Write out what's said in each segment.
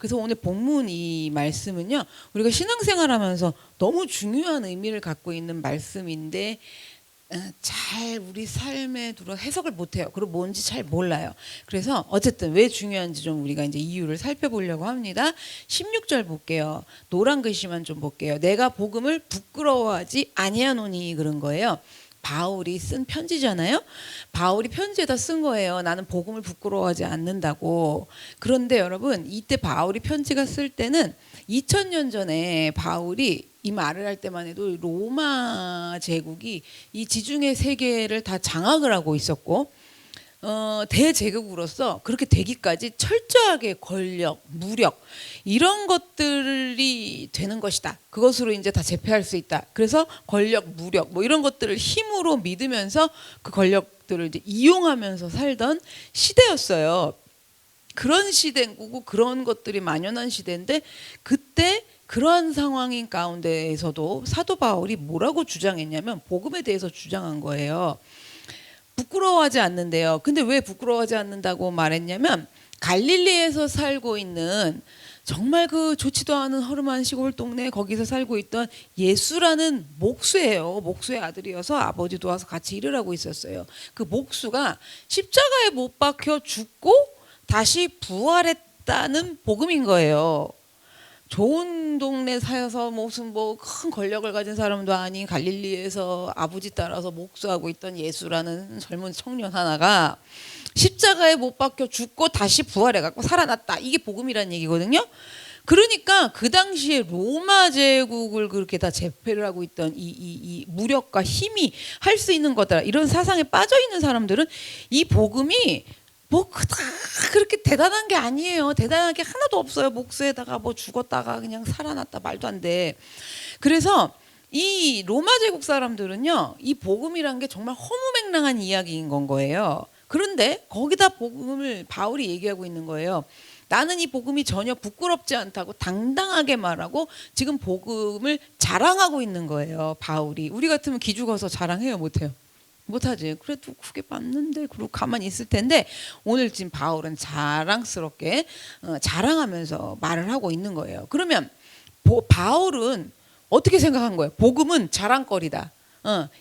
그래서 오늘 본문 이 말씀은요, 우리가 신앙생활하면서 너무 중요한 의미를 갖고 있는 말씀인데 잘 우리 삶에 들어 해석을 못해요. 그리고 뭔지 잘 몰라요. 그래서 어쨌든 왜 중요한지 좀 우리가 이제 이유를 살펴보려고 합니다. 16절 볼게요. 노란 글씨만 좀 볼게요. 내가 복음을 부끄러워하지 아니하노니, 그런 거예요. 바울이 쓴 편지잖아요. 바울이 편지에다 쓴 거예요. 나는 복음을 부끄러워하지 않는다고. 그런데 여러분, 이때 바울이 편지가 쓸 때는 2000년 전에 바울이 이 말을 할 때만 해도 로마 제국이 이 지중해 세계를 다 장악을 하고 있었고, 대제국으로서 그렇게 되기까지 철저하게 권력, 무력 이런 것들이 되는 것이다. 그것으로 이제 다 제패할 수 있다. 그래서 권력, 무력 뭐 이런 것들을 힘으로 믿으면서 그 권력들을 이제 이용하면서 살던 시대였어요. 그런 시대고 그런 것들이 만연한 시대인데, 그때 그러한 상황인 가운데에서도 사도 바울이 뭐라고 주장했냐면 복음에 대해서 주장한 거예요. 부끄러워하지 않는데요. 근데 왜 부끄러워하지 않는다고 말했냐면, 갈릴리에서 살고 있는 정말 그 좋지도 않은 허름한 시골 동네, 거기서 살고 있던 예수라는 목수예요. 목수의 아들이어서 아버지도 와서 같이 일을 하고 있었어요. 그 목수가 십자가에 못 박혀 죽고 다시 부활했다는 복음인 거예요. 좋은 동네 사여서 무슨 뭐 큰 권력을 가진 사람도 아닌 갈릴리에서 아버지 따라서 목수하고 있던 예수라는 젊은 청년 하나가 십자가에 못 박혀 죽고 다시 부활해갖고 살아났다. 이게 복음이라는 얘기거든요. 그러니까 그 당시에 로마 제국을 그렇게 다 제패를 하고 있던 이 무력과 힘이 할 수 있는 거다, 이런 사상에 빠져 있는 사람들은 이 복음이 뭐 그렇게 대단한 게 아니에요. 대단한 게 하나도 없어요. 목수에다가 뭐 죽었다가 그냥 살아났다, 말도 안 돼. 그래서 이 로마 제국 사람들은요, 이 복음이란 게 정말 허무맹랑한 이야기인 건 거예요. 그런데 거기다 복음을 바울이 얘기하고 있는 거예요. 나는 이 복음이 전혀 부끄럽지 않다고 당당하게 말하고 지금 복음을 자랑하고 있는 거예요. 바울이. 우리 같으면 기죽어서 자랑해요, 못해요? 못하지. 그래도 그게 맞는데, 그리고 가만히 있을 텐데, 오늘 지금 바울은 자랑스럽게 자랑하면서 말을 하고 있는 거예요. 그러면 바울은 어떻게 생각한 거예요? 복음은 자랑거리다.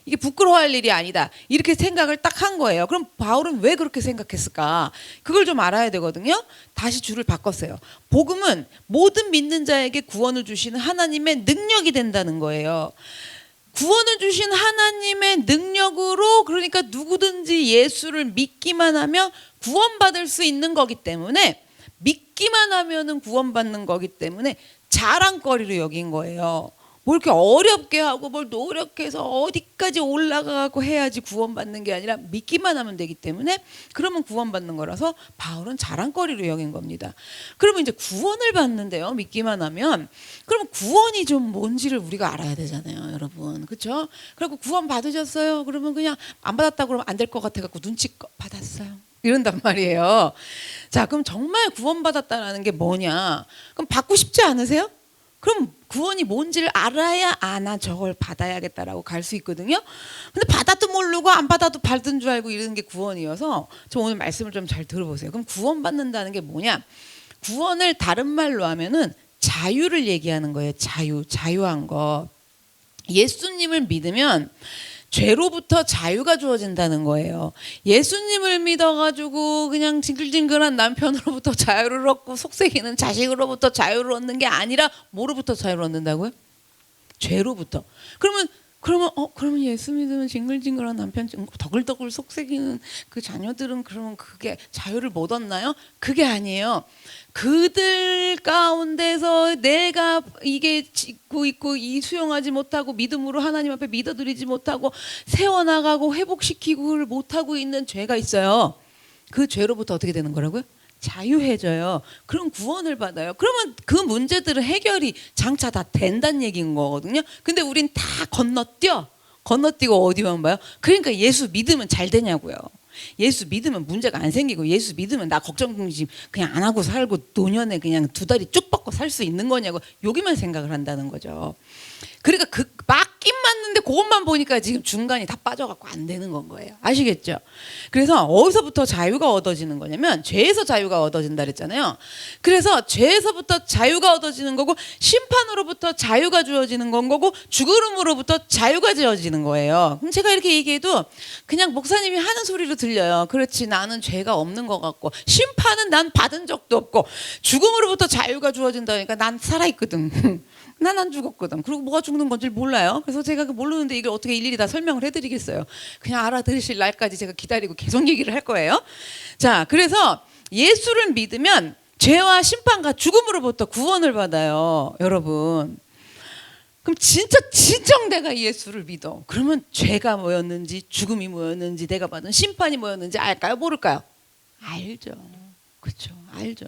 이게 부끄러워할 일이 아니다. 이렇게 생각을 딱 한 거예요. 그럼 바울은 왜 그렇게 생각했을까? 그걸 좀 알아야 되거든요. 다시 줄을 바꿨어요. 복음은 모든 믿는 자에게 구원을 주시는 하나님의 능력이 된다는 거예요. 구원을 주신 하나님의 능력으로, 그러니까 누구든지 예수를 믿기만 하면 구원받을 수 있는 거기 때문에, 믿기만 하면은 구원받는 거기 때문에 자랑거리로 여긴 거예요. 뭘 이렇게 어렵게 하고 뭘 노력해서 어디까지 올라가고 해야지 구원받는 게 아니라 믿기만 하면 되기 때문에, 그러면 구원받는 거라서 바울은 자랑거리로 여긴 겁니다. 그러면 이제 구원을 받는데요, 믿기만 하면. 그러면 구원이 좀 뭔지를 우리가 알아야 되잖아요, 여러분. 그렇죠? 그리고 구원 받으셨어요? 그러면 그냥 안 받았다 그러면 안 될 것 같아갖고 눈치껏 받았어요, 이런단 말이에요. 자, 그럼 정말 구원받았다는 게 뭐냐? 그럼 받고 싶지 않으세요? 그럼 구원이 뭔지를 알아야, 나 저걸 받아야겠다라고 갈 수 있거든요. 근데 받아도 모르고 안 받아도 받은 줄 알고 이러는 게 구원이어서, 저 오늘 말씀을 좀 잘 들어보세요. 그럼 구원받는다는 게 뭐냐? 구원을 다른 말로 하면은 자유를 얘기하는 거예요. 자유한 거. 예수님을 믿으면 죄로부터 자유가 주어진다는 거예요. 예수님을 믿어가지고 그냥 징글징글한 남편으로부터 자유를 얻고 속썩이는 자식으로부터 자유를 얻는 게 아니라 뭐로부터 자유를 얻는다고요? 죄로부터. 그러면 예수 믿으면 징글징글한 남편, 더글더글 속삭이는 그 자녀들은 그러면 그게 자유를 못 얻나요? 그게 아니에요. 그들 가운데서 내가 이게 짓고 있고 이 수용하지 못하고 믿음으로 하나님 앞에 믿어드리지 못하고 세워나가고 회복시키고를 못하고 있는 죄가 있어요. 그 죄로부터 어떻게 되는 거라고요? 자유해져요. 그럼 구원을 받아요. 그러면 그 문제들은 해결이 장차 다 된다는 얘기인 거거든요. 근데 우린 다 건너뛰고 어디만 봐요? 그러니까 예수 믿으면 잘 되냐고요. 예수 믿으면 문제가 안 생기고, 예수 믿으면 나 걱정 그냥 안 하고 살고 노년에 그냥 두 다리 쭉 뻗고 살 수 있는 거냐고, 여기만 생각을 한다는 거죠. 그러니까 그 맞긴 맞는데 그것만 보니까 지금 중간이 다 빠져갖고 안 되는 건 거예요. 아시겠죠? 그래서 어디서부터 자유가 얻어지는 거냐면 죄에서 자유가 얻어진다 그랬잖아요. 그래서 죄에서부터 자유가 얻어지는 거고 심판으로부터 자유가 주어지는 건 거고 죽음으로부터 자유가 주어지는 거예요. 그럼 제가 이렇게 얘기해도 그냥 목사님이 하는 소리로 들려요. 그렇지, 나는 죄가 없는 것 같고 심판은 난 받은 적도 없고 죽음으로부터 자유가 주어진다니까 난 살아있거든. 난 안 죽었거든. 그리고 뭐가 죽는 건지 몰라요. 그래서 제가 모르는데 이걸 어떻게 일일이 다 설명을 해드리겠어요. 그냥 알아들으실 날까지 제가 기다리고 계속 얘기를 할 거예요. 자, 그래서 예수를 믿으면 죄와 심판과 죽음으로부터 구원을 받아요, 여러분. 그럼 진짜 진정 내가 예수를 믿어. 그러면 죄가 뭐였는지, 죽음이 뭐였는지, 내가 받은 심판이 뭐였는지 알까요, 모를까요? 알죠. 그렇죠, 알죠.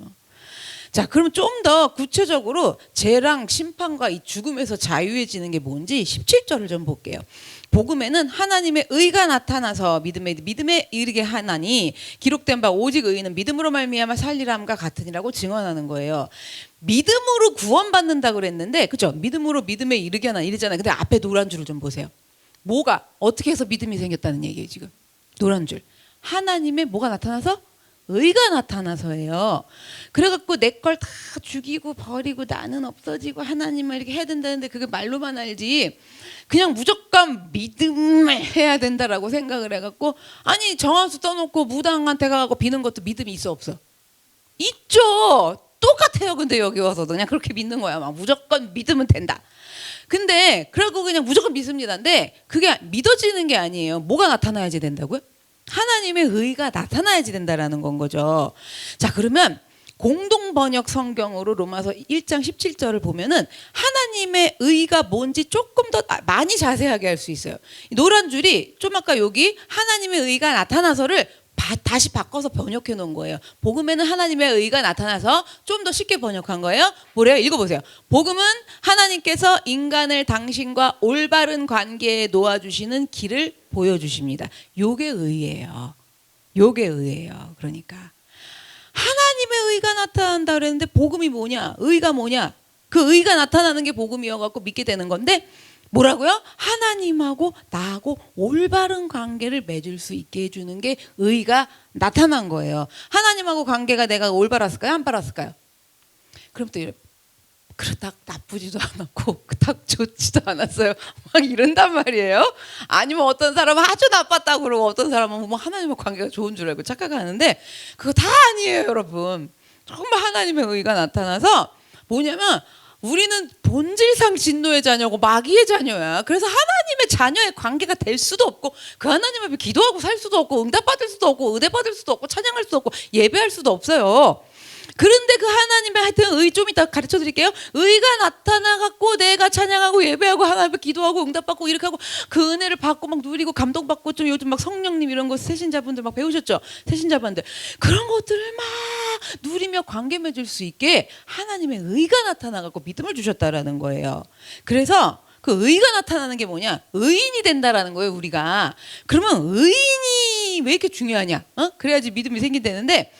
자, 그럼 좀 더 구체적으로 죄랑 심판과 이 죽음에서 자유해지는 게 뭔지 17절을 좀 볼게요. 복음에는 하나님의 의가 나타나서 믿음에 이르게 하나니 기록된 바 오직 의인은 믿음으로 말미암아 살리람과 같으니라고 증언하는 거예요. 믿음으로 구원받는다 그랬는데, 그죠? 믿음으로 믿음에 이르게 하나 이러잖아요. 근데 앞에 노란 줄을 좀 보세요. 뭐가 어떻게 해서 믿음이 생겼다는 얘기예요, 지금. 노란 줄. 하나님의 뭐가 나타나서? 의가 나타나서예요. 그래갖고 내 걸 다 죽이고 버리고 나는 없어지고 하나님을 이렇게 해야 된다는데 그게 말로만 알지 그냥 무조건 믿음을 해야 된다라고 생각을 해갖고, 아니 정한수 떠놓고 무당한테 가고 비는 것도 믿음이 있어 없어? 있죠. 똑같아요. 근데 여기 와서도 그냥 그렇게 믿는 거야. 막 무조건 믿으면 된다. 근데 그러고 그냥 무조건 믿습니다인데 그게 믿어지는 게 아니에요. 뭐가 나타나야지 된다고요? 하나님의 의가 나타나야지 된다라는 건 거죠. 자, 그러면 공동 번역 성경으로 로마서 1장 17절을 보면은 하나님의 의가 뭔지 조금 더 많이 자세하게 할 수 있어요. 노란 줄이 좀 아까 여기 하나님의 의가 나타나서를 다시 바꿔서 번역해 놓은 거예요. 복음에는 하나님의 의가 나타나서 좀 더 쉽게 번역한 거예요. 뭐래요? 읽어보세요. 복음은 하나님께서 인간을 당신과 올바른 관계에 놓아주시는 길을 보여주십니다. 요게 의예요. 요게 의예요. 그러니까 하나님의 의가 나타난다 그랬는데 복음이 뭐냐? 의가 뭐냐? 그 의가 나타나는 게 복음이어갖고 믿게 되는 건데 뭐라고요? 하나님하고 나하고 올바른 관계를 맺을 수 있게 해주는 게 의가 나타난 거예요. 하나님하고 관계가 내가 올바랐을까요? 안 바랐을까요? 그럼 또 이래, 그렇다 나쁘지도 않았고 그닥 좋지도 않았어요. 막 이런단 말이에요. 아니면 어떤 사람은 아주 나빴다고 그러고 어떤 사람은 뭐 하나님과 관계가 좋은 줄 알고 착각하는데 그거 다 아니에요, 여러분. 정말 하나님의 의가 나타나서 뭐냐면 우리는 본질상 진노의 자녀고 마귀의 자녀야. 그래서 하나님의 자녀의 관계가 될 수도 없고 그 하나님 앞에 기도하고 살 수도 없고 응답받을 수도 없고 의대받을 수도 없고 찬양할 수도 없고 예배할 수도 없어요. 그런데 그 하나님의 하여튼 의 좀 이따 가르쳐 드릴게요. 의가 나타나갖고 내가 찬양하고 예배하고 하나님 앞에 기도하고 응답받고 이렇게 하고 그 은혜를 받고 막 누리고 감동받고 좀 요즘 막 성령님 이런 거 새신자분들 막 배우셨죠? 새신자분들 그런 것들을 막 누리며 관계 맺을 수 있게 하나님의 의가 나타나갖고 믿음을 주셨다라는 거예요. 그래서 그 의가 나타나는 게 뭐냐? 의인이 된다라는 거예요, 우리가. 그러면 의인이 왜 이렇게 중요하냐? 그래야지 믿음이 생긴다는데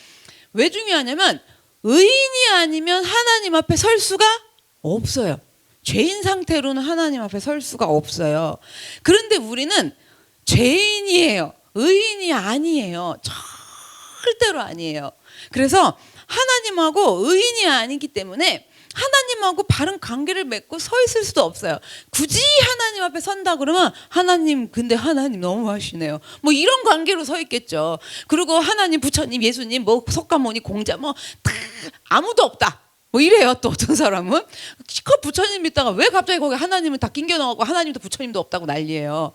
왜 중요하냐면 의인이 아니면 하나님 앞에 설 수가 없어요. 죄인 상태로는 하나님 앞에 설 수가 없어요. 그런데 우리는 죄인이에요. 의인이 아니에요. 절대로 아니에요. 그래서 하나님하고 의인이 아니기 때문에 하나님하고 바른 관계를 맺고 서 있을 수도 없어요. 굳이 하나님 앞에 선다 그러면 하나님 근데 하나님 너무 하시네요. 뭐 이런 관계로 서 있겠죠. 그리고 하나님, 부처님, 예수님, 뭐 석가모니, 공자 뭐 다 아무도 없다. 뭐 이래요. 또 어떤 사람은 그 부처님 믿다가 왜 갑자기 거기 하나님은 다 낑겨 넣고 하나님도 부처님도 없다고 난리예요.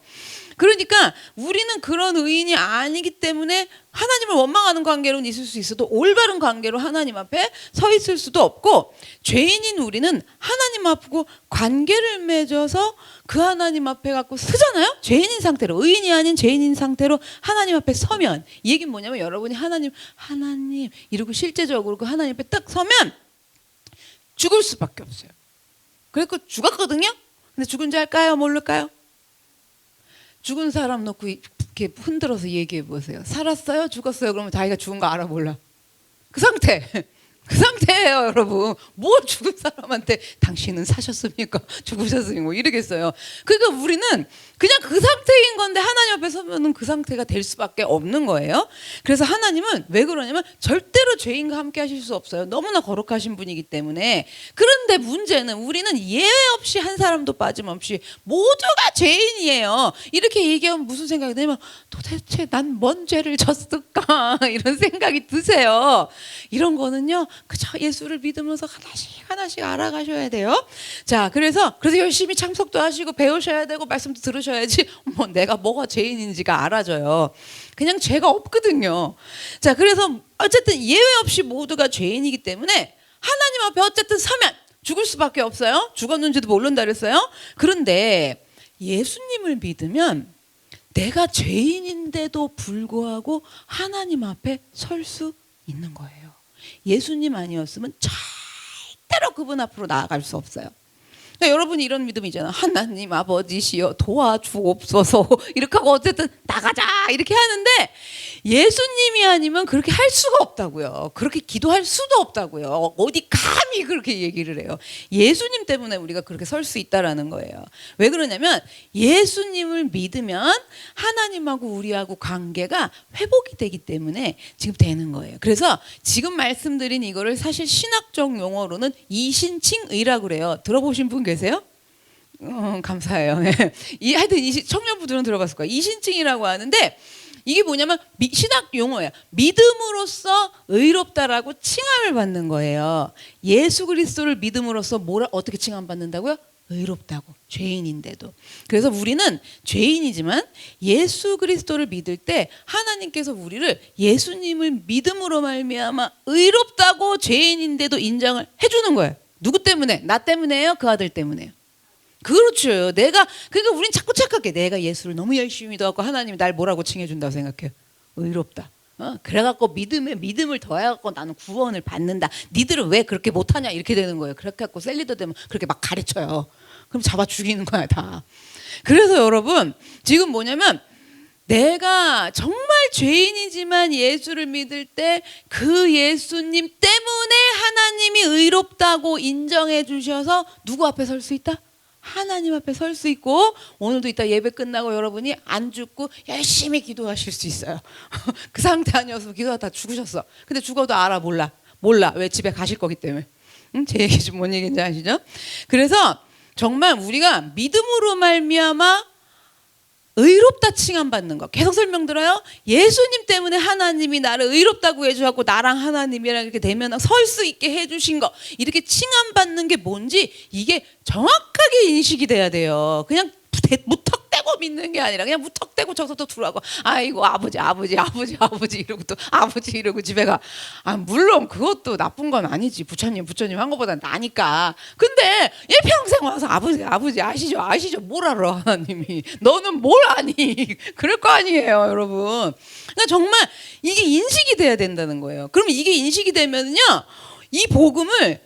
그러니까 우리는 그런 의인이 아니기 때문에 하나님을 원망하는 관계로는 있을 수 있어도 올바른 관계로 하나님 앞에 서 있을 수도 없고, 죄인인 우리는 하나님 앞하고 관계를 맺어서 그 하나님 앞에 갖고 서잖아요. 죄인인 상태로, 의인이 아닌 죄인인 상태로 하나님 앞에 서면, 이 얘기는 뭐냐면 여러분이 하나님 이러고 실제적으로 그 하나님 앞에 딱 서면 죽을 수밖에 없어요. 그래서 죽었거든요. 근데 죽은지 알까요? 모를까요? 죽은 사람 놓고 이렇게 흔들어서 얘기해 보세요. 살았어요? 죽었어요? 그러면 자기가 죽은 거 알아 몰라? 그 상태. 그 상태예요, 여러분. 뭐 죽은 사람한테 당신은 사셨습니까? 죽으셨으니 뭐 이러겠어요. 그러니까 우리는 그냥 그 상태인 건데 하나님 앞에 서면은 그 상태가 될 수밖에 없는 거예요. 그래서 하나님은 왜 그러냐면 절대로 죄인과 함께 하실 수 없어요. 너무나 거룩하신 분이기 때문에. 그런데 문제는 우리는 예외 없이 한 사람도 빠짐없이 모두가 죄인이에요. 이렇게 얘기하면 무슨 생각이 드냐면 도대체 난 뭔 죄를 졌을까 이런 생각이 드세요. 이런 거는요 그저 예수를 믿으면서 하나씩 하나씩 알아가셔야 돼요. 자, 그래서 열심히 참석도 하시고 배우셔야 되고 말씀도 들으셔야지 뭐 내가 뭐가 죄인인지가 알아져요. 그냥 죄가 없거든요. 자, 그래서 어쨌든 예외 없이 모두가 죄인이기 때문에 하나님 앞에 어쨌든 서면 죽을 수밖에 없어요. 죽었는지도 모른다 그랬어요. 그런데 예수님을 믿으면 내가 죄인인데도 불구하고 하나님 앞에 설 수 있는 거예요. 예수님 아니었으면 절대로 그분 앞으로 나아갈 수 없어요. 그러니까 여러분이 이런 믿음이잖아. 하나님 아버지시여 도와주옵소서 이렇게 하고 어쨌든 나가자 이렇게 하는데 예수님이 아니면 그렇게 할 수가 없다고요. 그렇게 기도할 수도 없다고요. 어디 감히 그렇게 얘기를 해요. 예수님 때문에 우리가 그렇게 설 수 있다라는 거예요. 왜 그러냐면 예수님을 믿으면 하나님하고 우리하고 관계가 회복이 되기 때문에 지금 되는 거예요. 그래서 지금 말씀드린 이거를 사실 신학적 용어로는 이신칭의라고 그래요. 들어보신 분 계세요? 감사해요. 하여튼 청년부들은 들어봤을 거예요. 이신칭이라고 하는데 이게 뭐냐면 신학 용어예요. 믿음으로써 의롭다라고 칭함을 받는 거예요. 예수 그리스도를 믿음으로써 어떻게 칭함받는다고요? 의롭다고. 죄인인데도. 그래서 우리는 죄인이지만 예수 그리스도를 믿을 때 하나님께서 우리를 예수님을 믿음으로 말미암아 의롭다고 죄인인데도 인정을 해주는 거예요. 누구 때문에? 나 때문에요? 그 아들 때문에요? 그렇죠. 그러니까 우린 자꾸 착각해. 내가 예수를 너무 열심히 믿어갖고 하나님이 날 뭐라고 칭해준다고 생각해요. 의롭다. 그래갖고 믿음을 더해갖고 나는 구원을 받는다. 니들은 왜 그렇게 못하냐 이렇게 되는 거예요. 그렇게 갖고 셀리더 되면 그렇게 막 가르쳐요. 그럼 잡아 죽이는 거야 다. 그래서 여러분 지금 뭐냐면 내가 정말 죄인이지만 예수를 믿을 때 그 예수님 때문에 하나님이 의롭다고 인정해 주셔서 누구 앞에 설 수 있다? 하나님 앞에 설 수 있고 오늘도 이따 예배 끝나고 여러분이 안 죽고 열심히 기도하실 수 있어요. 그 상태 아니었으면 기도하다 죽으셨어. 근데 죽어도 몰라. 왜? 집에 가실 거기 때문에. 제 얘기 좀 뭔 얘기인지 아시죠? 그래서 정말 우리가 믿음으로 말미암아 의롭다 칭함받는 거 계속 설명들어요. 예수님 때문에 하나님이 나를 의롭다고 해주셨고 나랑 하나님이랑 이렇게 되면 설 수 있게 해주신 거 이렇게 칭함받는 게 뭔지 이게 정확하게 인식이 돼야 돼요. 그냥 무턱대고 믿는 게 아니라 그냥 무턱대고 저서 또 들어가고 아이고 아버지 이러고 또 아버지 이러고 집에 가. 물론 그것도 나쁜 건 아니지. 부처님 한 것보다 나니까. 근데 일평생 와서 아버지 아시죠? 뭘 알아 하나님이. 너는 뭘 아니. 그럴 거 아니에요 여러분. 그러니까 정말 이게 인식이 돼야 된다는 거예요. 그럼 이게 인식이 되면요 이 복음을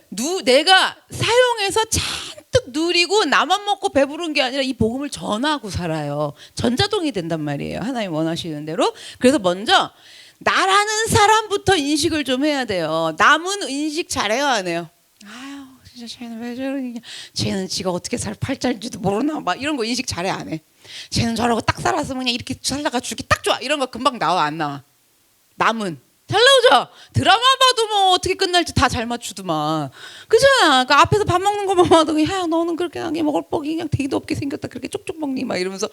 내가 사용해서 잔뜩 누리고 나만 먹고 배부른 게 아니라 이 복음을 전하고 살아요. 전자동이 된단 말이에요. 하나님 원하시는 대로. 그래서 먼저 나라는 사람부터 인식을 좀 해야 돼요. 남은 인식 잘해요 안 해요? 아유 진짜 쟤는 왜 저러냐. 쟤는 지가 어떻게 팔자인지도 모르나 막 이런 거 인식 잘해 안 해? 쟤는 저러고 딱 살았으면 그냥 이렇게 살다가 죽기 딱 좋아. 이런 거 금방 나와 안 나와? 남은 잘 나오죠? 드라마 봐도 뭐 어떻게 끝날지 다 잘 맞추더만. 그잖아. 그 앞에서 밥 먹는 것만 봐도 야 너는 그렇게 하게 먹을 뻑이 그냥 되기도 없게 생겼다. 그렇게 쪽쪽 먹니 막 이러면서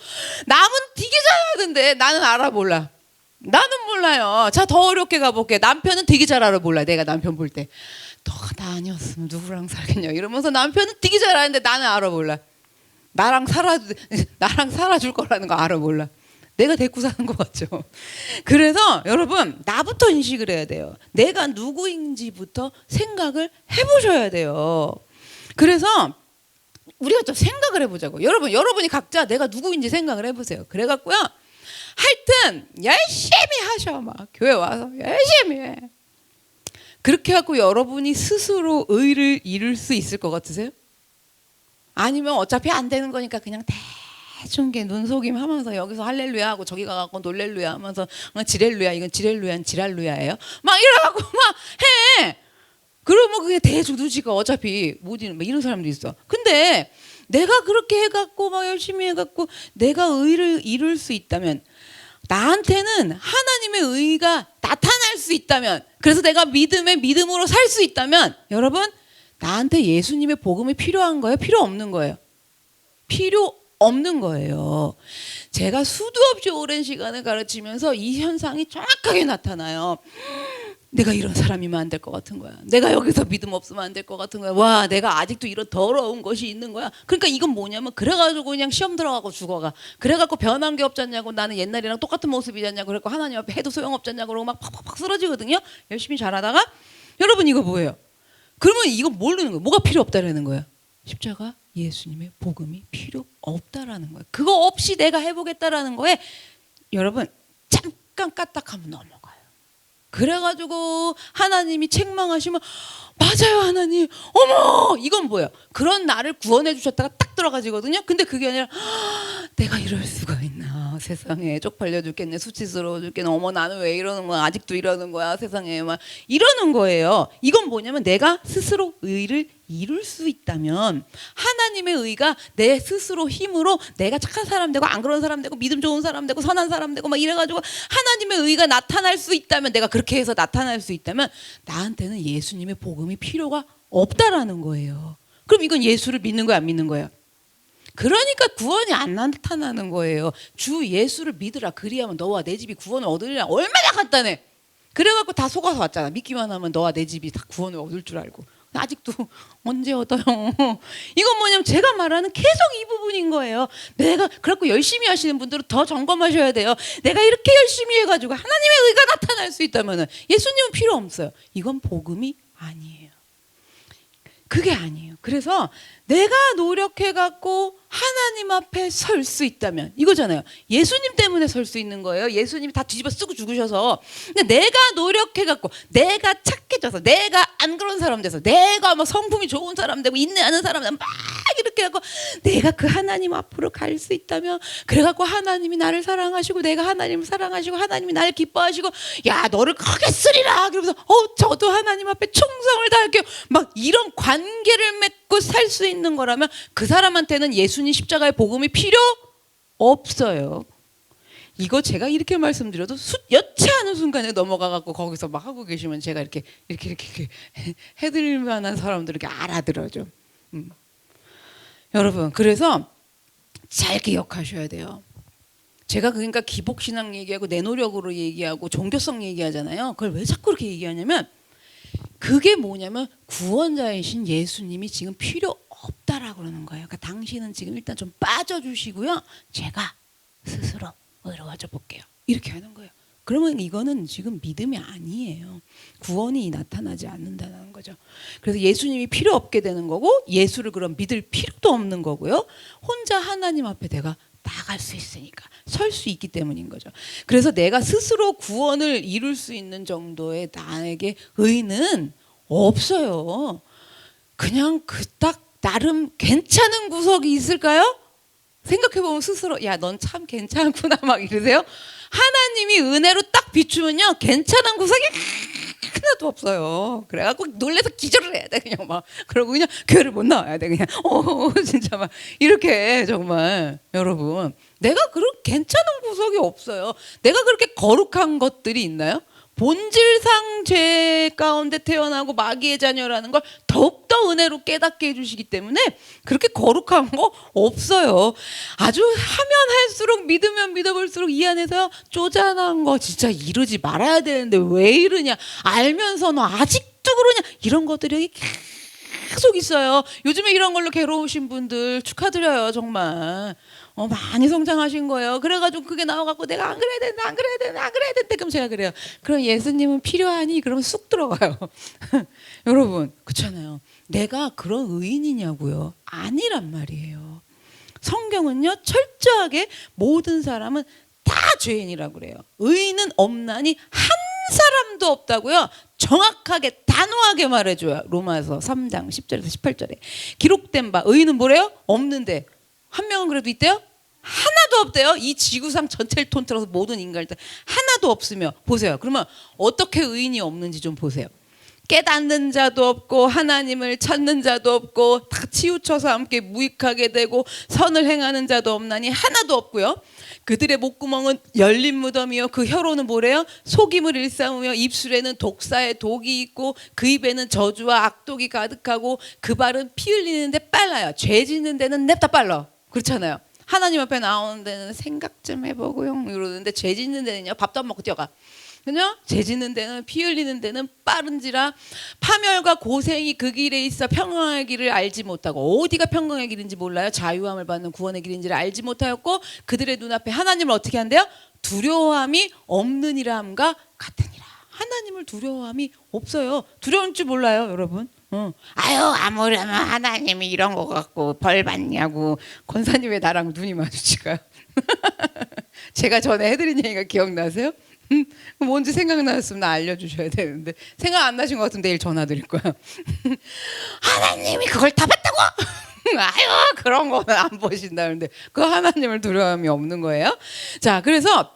남은 되게 잘하던데 나는 알아 몰라. 나는 몰라요. 자 더 어렵게 가볼게. 남편은 되게 잘 알아 몰라. 내가 남편 볼 때 너가 나 아니었으면 누구랑 살겠냐 이러면서 남편은 되게 잘 아는데 나는 알아 몰라. 나랑 살아줄 거라는 거 알아 몰라. 내가 데리고 사는 것 같죠. 그래서 여러분 나부터 인식을 해야 돼요. 내가 누구인지부터 생각을 해보셔야 돼요. 그래서 우리가 좀 생각을 해보자고. 여러분이 각자 내가 누구인지 생각을 해보세요. 그래갖고요. 하여튼 열심히 하셔. 막 교회 와서 열심히 해. 그렇게 하고 여러분이 스스로 의를 이룰 수 있을 것 같으세요? 아니면 어차피 안 되는 거니까 그냥 대충 눈속임 하면서 여기서 할렐루야 하고 저기 가갖고 놀렐루야 하면서 지렐루야 이건 지렐루야는 지랄루야예요. 막 이래갖고 막 해. 세상에 대주두지가 어차피 못 이룬 이런 사람도 있어. 근데 내가 그렇게 해갖고 막 열심히 해갖고 내가 의를 이룰 수 있다면, 나한테는 하나님의 의가 나타날 수 있다면, 그래서 내가 믿음으로 살 수 있다면, 여러분 나한테 예수님의 복음이 필요한 거예요? 필요 없는 거예요? 필요 없는 거예요. 제가 수도 없이 오랜 시간을 가르치면서 이 현상이 정확하게 나타나요. 내가 이런 사람이면 안 될 것 같은 거야. 내가 여기서 믿음 없으면 안 될 것 같은 거야. 와, 내가 아직도 이런 더러운 것이 있는 거야. 그러니까 이건 뭐냐면, 그래가지고 그냥 시험 들어가고 죽어가. 그래갖고 변한 게 없잖냐고, 나는 옛날이랑 똑같은 모습이잖냐고, 그래갖고 하나님 앞에 해도 소용없잖냐고 그러고 막 팍팍팍 쓰러지거든요. 열심히 잘하다가. 여러분 이거 뭐예요? 그러면 이거 모르는 거예요. 뭐가 필요 없다라는 거예요? 십자가 예수님의 복음이 필요 없다라는 거예요. 그거 없이 내가 해보겠다라는 거에 여러분 잠깐 까딱하면 넘어가요. 그래가지고 하나님이 책망하시면, 맞아요 하나님, 어머 이건 뭐야? 그런 나를 구원해 주셨다가 딱 들어가지거든요. 근데 그게 아니라 내가 이럴 수가 있나, 세상에 쪽팔려 죽겠네, 수치스러워 죽겠네, 어머 나는 왜 이러는 거야, 아직도 이러는 거야, 세상에 막 이러는 거예요. 이건 뭐냐면, 내가 스스로 의를 이룰 수 있다면, 하나님의 의가 내 스스로 힘으로 내가 착한 사람 되고 안 그런 사람 되고 믿음 좋은 사람 되고 선한 사람 되고 막 이래가지고 하나님의 의가 나타날 수 있다면, 내가 그렇게 해서 나타날 수 있다면 나한테는 예수님의 복음이 필요가 없다라는 거예요. 그럼 이건 예수를 믿는 거야, 안 믿는 거야? 그러니까 구원이 안 나타나는 거예요. 주 예수를 믿으라, 그리하면 너와 내 집이 구원을 얻으리라. 얼마나 간단해. 그래갖고 다 속아서 왔잖아. 믿기만 하면 너와 내 집이 다 구원을 얻을 줄 알고. 아직도 언제 얻어요? 이건 뭐냐면 제가 말하는 계속 이 부분인 거예요. 내가 그렇고 열심히 하시는 분들은 더 점검하셔야 돼요. 내가 이렇게 열심히 해가지고 하나님의 의가 나타날 수 있다면 예수님은 필요 없어요. 이건 복음이 아니에요. 그게 아니에요. 그래서 내가 노력해갖고 하나님 앞에 설 수 있다면 이거잖아요. 예수님 때문에 설 수 있는 거예요. 예수님이 다 뒤집어 쓰고 죽으셔서. 근데 내가 노력해갖고, 내가 착해져서, 내가 안 그런 사람 돼서, 내가 막 성품이 좋은 사람 되고 인내하는 사람 되고 막 이렇게 해갖고 내가 그 하나님 앞으로 갈 수 있다면, 그래갖고 하나님이 나를 사랑하시고 내가 하나님을 사랑하시고 하나님이 나를 기뻐하시고, 야 너를 크게 쓰리라 그러면서 저도 하나님 앞에 충성을 다할게요, 막 이런 관계를 맺고 살 수 있는 거라면, 그 사람한테는 예수님 십자가의 복음이 필요 없어요. 이거 제가 이렇게 말씀드려도 여치 않은 순간에 넘어가갖고 거기서 막 하고 계시면 제가 이렇게 해드릴 만한 사람들 이렇게 알아들어죠. 여러분, 그래서 잘 기억하셔야 돼요. 제가 그러니까 기복신앙 얘기하고 내 노력으로 얘기하고 종교성 얘기하잖아요. 그걸 왜 자꾸 그렇게 얘기하냐면, 그게 뭐냐면 구원자이신 예수님이 지금 필요 없다라고 그러는 거예요. 그러니까 당신은 지금 일단 좀 빠져주시고요, 제가 스스로 의로워져 볼게요, 이렇게 하는 거예요. 그러면 이거는 지금 믿음이 아니에요. 구원이 나타나지 않는다는 거죠. 그래서 예수님이 필요 없게 되는 거고, 예수를 그럼 믿을 필요도 없는 거고요. 혼자 하나님 앞에 내가 나갈 수 있으니까, 설 수 있기 때문인 거죠. 그래서 내가 스스로 구원을 이룰 수 있는 정도의 나에게 의는 없어요. 그냥 그 딱 나름 괜찮은 구석이 있을까요? 생각해보면 스스로, 야 넌 참 괜찮구나 막 이러세요. 하나님이 은혜로 딱 비추면요, 괜찮은 구석이 하나도 없어요. 그래갖고 놀래서 기절을 해야 돼 그냥 막. 그러고 그냥 교회를 못 나와야 돼 그냥. 진짜 막 이렇게. 정말 여러분, 내가 그런 괜찮은 구석이 없어요. 내가 그렇게 거룩한 것들이 있나요? 본질상 죄 가운데 태어나고 마귀의 자녀라는 걸 더욱더 은혜로 깨닫게 해주시기 때문에 그렇게 거룩한 거 없어요. 아주 하면 할수록, 믿으면 믿어볼수록 이 안에서 쪼잔한 거 진짜 이러지 말아야 되는데 왜 이러냐, 알면서 너 아직도 그러냐, 이런 것들이 계속 있어요. 요즘에 이런 걸로 괴로우신 분들 축하드려요. 정말 많이 성장하신 거예요. 그래가지고 그게 나와갖고 내가 안 그래야 된다, 안 그래야 된다, 안 그래야 된다. 그럼 제가 그래요, 그럼 예수님은 필요하니? 그러면 쑥 들어가요. 여러분, 그렇잖아요. 내가 그런 의인이냐고요? 아니란 말이에요. 성경은요, 철저하게 모든 사람은 다 죄인이라고 그래요. 의인은 없나니 한 사람도 없다고요. 정확하게 단호하게 말해줘요. 로마서 3장 10절에서 18절에 기록된 바, 의인은 뭐래요? 없는데 한 명은 그래도 있대요? 하나도 없대요. 이 지구상 전체를 통틀어서 모든 인간들 하나도 없으며, 보세요. 그러면 어떻게 의인이 없는지 좀 보세요. 깨닫는 자도 없고 하나님을 찾는 자도 없고 다 치우쳐서 함께 무익하게 되고 선을 행하는 자도 없나니 하나도 없고요. 그들의 목구멍은 열린 무덤이요 그 혀로는 뭐래요? 속임을 일삼으며 입술에는 독사의 독이 있고 그 입에는 저주와 악독이 가득하고 그 발은 피 흘리는데 빨라요. 죄 짓는 데는 냅다 빨라. 그렇잖아요. 하나님 앞에 나오는 데는 생각 좀 해보고요 이러는데 죄 짓는 데는요 밥도 안 먹고 뛰어가. 그냥 죄 짓는 데는 피 흘리는 데는 빠른지라 파멸과 고생이 그 길에 있어 평강의 길을 알지 못하고 어디가 평강의 길인지 몰라요. 자유함을 받는 구원의 길인지를 알지 못하였고 그들의 눈앞에 하나님을 어떻게 한대요? 두려워함이 없느니라 함과 같으니라. 하나님을 두려워함이 없어요. 두려울 줄 몰라요 여러분. 아유 아무려면 하나님이 이런 거 갖고 벌 받냐고. 권사님 왜 나랑 눈이 마주치가요? 제가 전에 해드린 얘기가 기억나세요? 뭔지 생각나셨으면 나 알려주셔야 되는데 생각 안 나신 것 같으면 내일 전화 드릴 거야. 하나님이 그걸 다 봤다고? 아유 그런 거는 안 보신다는데 그 하나님을 두려움이 없는 거예요. 자 그래서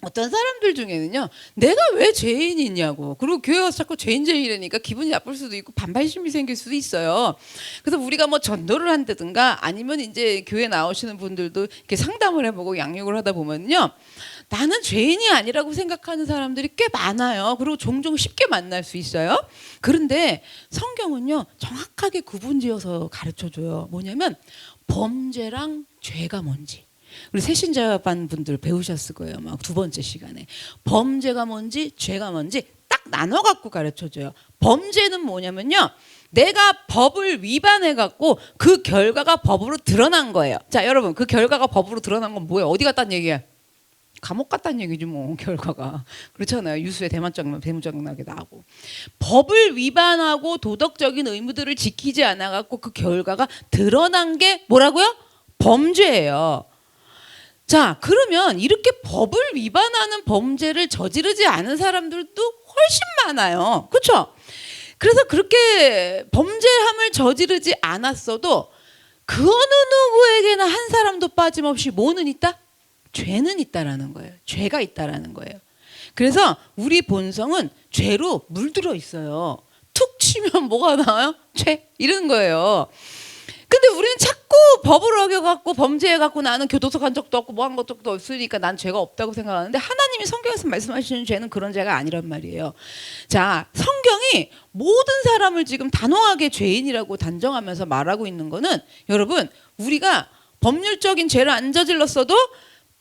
어떤 사람들 중에는요 내가 왜 죄인이냐고 그리고 교회 와서 자꾸 죄인이라니까 기분이 나쁠 수도 있고 반발심이 생길 수도 있어요. 그래서 우리가 뭐 전도를 한다든가 아니면 이제 교회 나오시는 분들도 이렇게 상담을 해보고 양육을 하다 보면요 나는 죄인이 아니라고 생각하는 사람들이 꽤 많아요. 그리고 종종 쉽게 만날 수 있어요. 그런데 성경은요 정확하게 구분지어서 가르쳐줘요. 뭐냐면 범죄랑 죄가 뭔지. 우리 새신자반 분들 배우셨을 거예요. 막 두 번째 시간에 범죄가 뭔지 죄가 뭔지 딱 나눠 갖고 가르쳐줘요. 범죄는 뭐냐면요 내가 법을 위반해 갖고 그 결과가 법으로 드러난 거예요. 자 여러분 그 결과가 법으로 드러난 건 뭐예요? 어디 갔다는 얘기야? 감옥 갔다는 얘기지 뭐 결과가. 그렇잖아요. 유수에 대문짝나게 나고 법을 위반하고 도덕적인 의무들을 지키지 않아 갖고 그 결과가 드러난 게 뭐라고요? 범죄예요. 자 그러면 이렇게 법을 위반하는 범죄를 저지르지 않은 사람들도 훨씬 많아요. 그렇죠? 그래서 그렇게 범죄함을 저지르지 않았어도 그 어느 누구에게나 한 사람도 빠짐없이 뭐는 있다? 죄는 있다라는 거예요. 죄가 있다라는 거예요. 그래서 우리 본성은 죄로 물들어 있어요. 툭 치면 뭐가 나와요? 죄 이런 거예요. 근데 우리는 자꾸 법을 어겨갖고 범죄해갖고 나는 교도소 간 적도 없고 뭐 한 것도 없으니까 난 죄가 없다고 생각하는데 하나님이 성경에서 말씀하시는 죄는 그런 죄가 아니란 말이에요. 자 성경이 모든 사람을 지금 단호하게 죄인이라고 단정하면서 말하고 있는 거는 여러분 우리가 법률적인 죄를 안 저질렀어도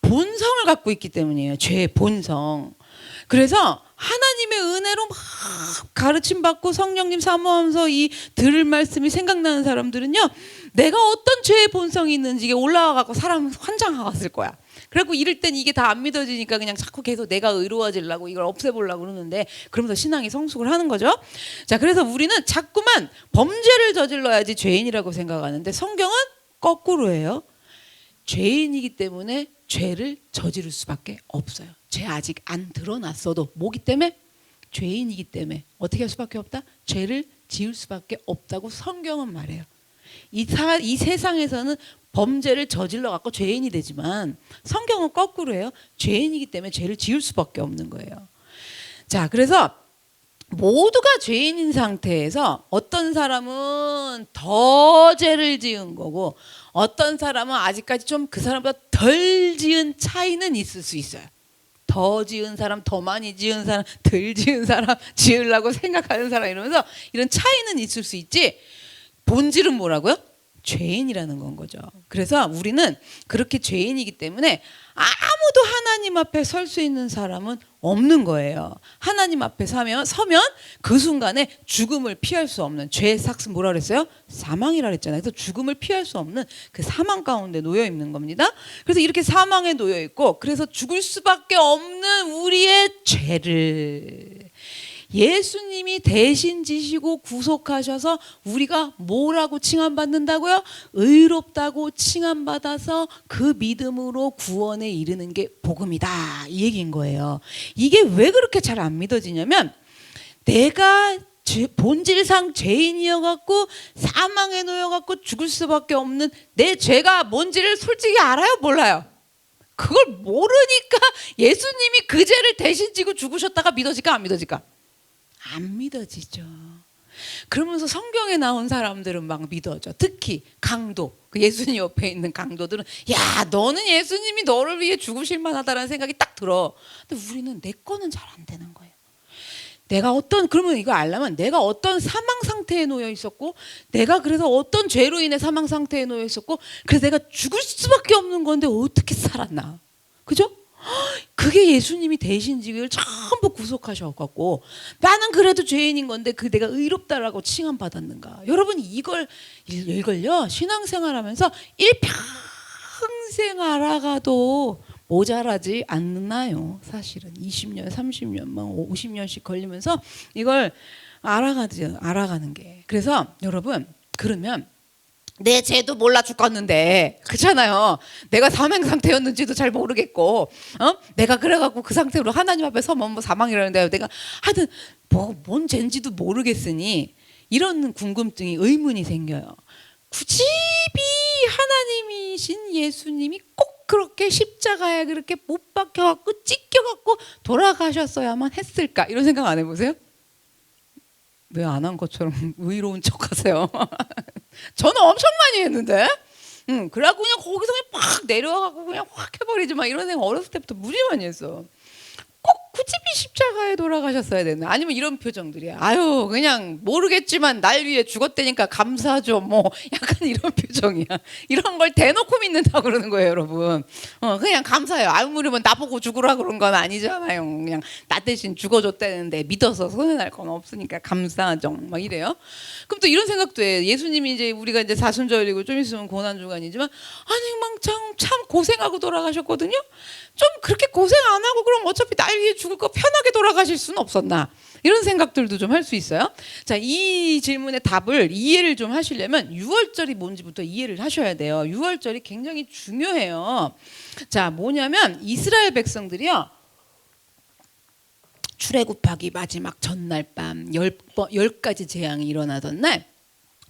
본성을 갖고 있기 때문이에요. 죄의 본성. 그래서 하나님의 은혜로 막 가르침 받고 성령님 사모하면서 이 들을 말씀이 생각나는 사람들은요 내가 어떤 죄의 본성이 있는지 이게 올라와 갖고 사람 환장하갔을 거야. 그래갖고 이럴 땐 이게 다 안 믿어지니까 그냥 자꾸 계속 내가 의로워지려고 이걸 없애보려고 그러는데 그러면서 신앙이 성숙을 하는 거죠. 자 그래서 우리는 자꾸만 범죄를 저질러야지 죄인이라고 생각하는데 성경은 거꾸로예요. 죄인이기 때문에 죄를 저지를 수밖에 없어요. 죄 아직 안 드러났어도 뭐기 때문에? 죄인이기 때문에 어떻게 할 수밖에 없다? 죄를 지을 수밖에 없다고 성경은 말해요. 이 세상에서는 범죄를 저질러 갖고 죄인이 되지만 성경은 거꾸로 해요. 죄인이기 때문에 죄를 지을 수밖에 없는 거예요. 자 그래서 모두가 죄인인 상태에서 어떤 사람은 더 죄를 지은 거고 어떤 사람은 아직까지 좀 그 사람보다 덜 지은 차이는 있을 수 있어요. 더 지은 사람, 더 많이 지은 사람, 덜 지은 사람, 지으려고 생각하는 사람 이러면서 이런 차이는 있을 수 있지 본질은 뭐라고요? 죄인이라는 건 거죠. 그래서 우리는 그렇게 죄인이기 때문에 아무도 하나님 앞에 설 수 있는 사람은 없는 거예요. 하나님 앞에 서면 그 순간에 죽음을 피할 수 없는 죄의 삭스 뭐라 그랬어요? 사망이라 그랬잖아요. 그래서 죽음을 피할 수 없는 그 사망 가운데 놓여 있는 겁니다. 그래서 이렇게 사망에 놓여 있고 그래서 죽을 수밖에 없는 우리의 죄를 예수님이 대신 지시고 구속하셔서 우리가 뭐라고 칭함받는다고요? 의롭다고 칭함받아서 그 믿음으로 구원에 이르는 게 복음이다 이 얘기인 거예요. 이게 왜 그렇게 잘 안 믿어지냐면 내가 본질상 죄인이어갖고 사망에 놓여갖고 죽을 수밖에 없는 내 죄가 뭔지를 솔직히 알아요? 몰라요? 그걸 모르니까 예수님이 그 죄를 대신 지고 죽으셨다가 믿어질까 안 믿어질까? 안 믿어지죠. 그러면서 성경에 나온 사람들은 막 믿어져. 특히 강도, 그 예수님 옆에 있는 강도들은 야, 너는 예수님이 너를 위해 죽으실 만하다라는 생각이 딱 들어. 근데 우리는 내 거는 잘 안 되는 거예요. 내가 그러면 이거 알려면 내가 어떤 사망 상태에 놓여 있었고, 내가 그래서 어떤 죄로 인해 사망 상태에 놓여 있었고, 그래서 내가 죽을 수밖에 없는 건데 어떻게 살았나? 그죠? 그게 예수님이 대신 지를 전부 구속하셔갖고 나는 그래도 죄인인 건데 그 내가 의롭다라고 칭함받았는가? 여러분 이걸요 신앙생활하면서 일평생 알아가도 모자라지 않나요? 사실은 20년, 30년, 막 50년씩 걸리면서 이걸 알아가는 게. 그래서 여러분 그러면 내 죄도 몰라 죽겠는데 그렇잖아요. 내가 사망 상태였는지도 잘 모르겠고, 내가 그래갖고 그 상태로 하나님 앞에 서면 뭐 사망이라는데 내가 하여튼 뭔 죄인지도 모르겠으니 이런 궁금증이 의문이 생겨요. 굳이 하나님이신 예수님이 꼭 그렇게 십자가에 그렇게 못 박혀갖고 찢겨갖고 돌아가셨어야만 했을까? 이런 생각 안 해보세요? 왜 안 한 것처럼 의로운 척하세요? 저는 엄청 많이 했는데, 그래갖고 그냥 거기서 그냥 팍 내려와갖고 그냥 확 해버리지 막 이런 생각 어렸을 때부터 무지 많이 했어. 꼭 굳이 십자가에 돌아가셨어야 되나? 아니면 이런 표정들이야. 아유 그냥 모르겠지만 날 위해 죽었다니까 감사하죠. 뭐 약간 이런 표정이야. 이런 걸 대놓고 믿는다 그러는 거예요, 여러분. 그냥 감사해요. 아무리 뭐 나보고 죽으라 그런 건 아니잖아요. 그냥 나 대신 죽어줬다는데 믿어서 손해날 건 없으니까 감사하죠. 막 이래요. 그럼 또 이런 생각도 해. 예수님이 이제 우리가 이제 사순절이고 좀 있으면 고난주간이지만 아니 참 고생하고 돌아가셨거든요. 좀 그렇게 고생 안 하고 그럼 어차피 날 위해 죽을 거 편하게 돌아가실 수는 없었나? 이런 생각들도 좀 할 수 있어요. 자, 이 질문의 답을 이해를 좀 하시려면 6월절이 뭔지부터 이해를 하셔야 돼요. 6월절이 굉장히 중요해요. 자, 뭐냐면 이스라엘 백성들이요. 출애굽하기 마지막 전날 밤 10가지 재앙이 일어나던 날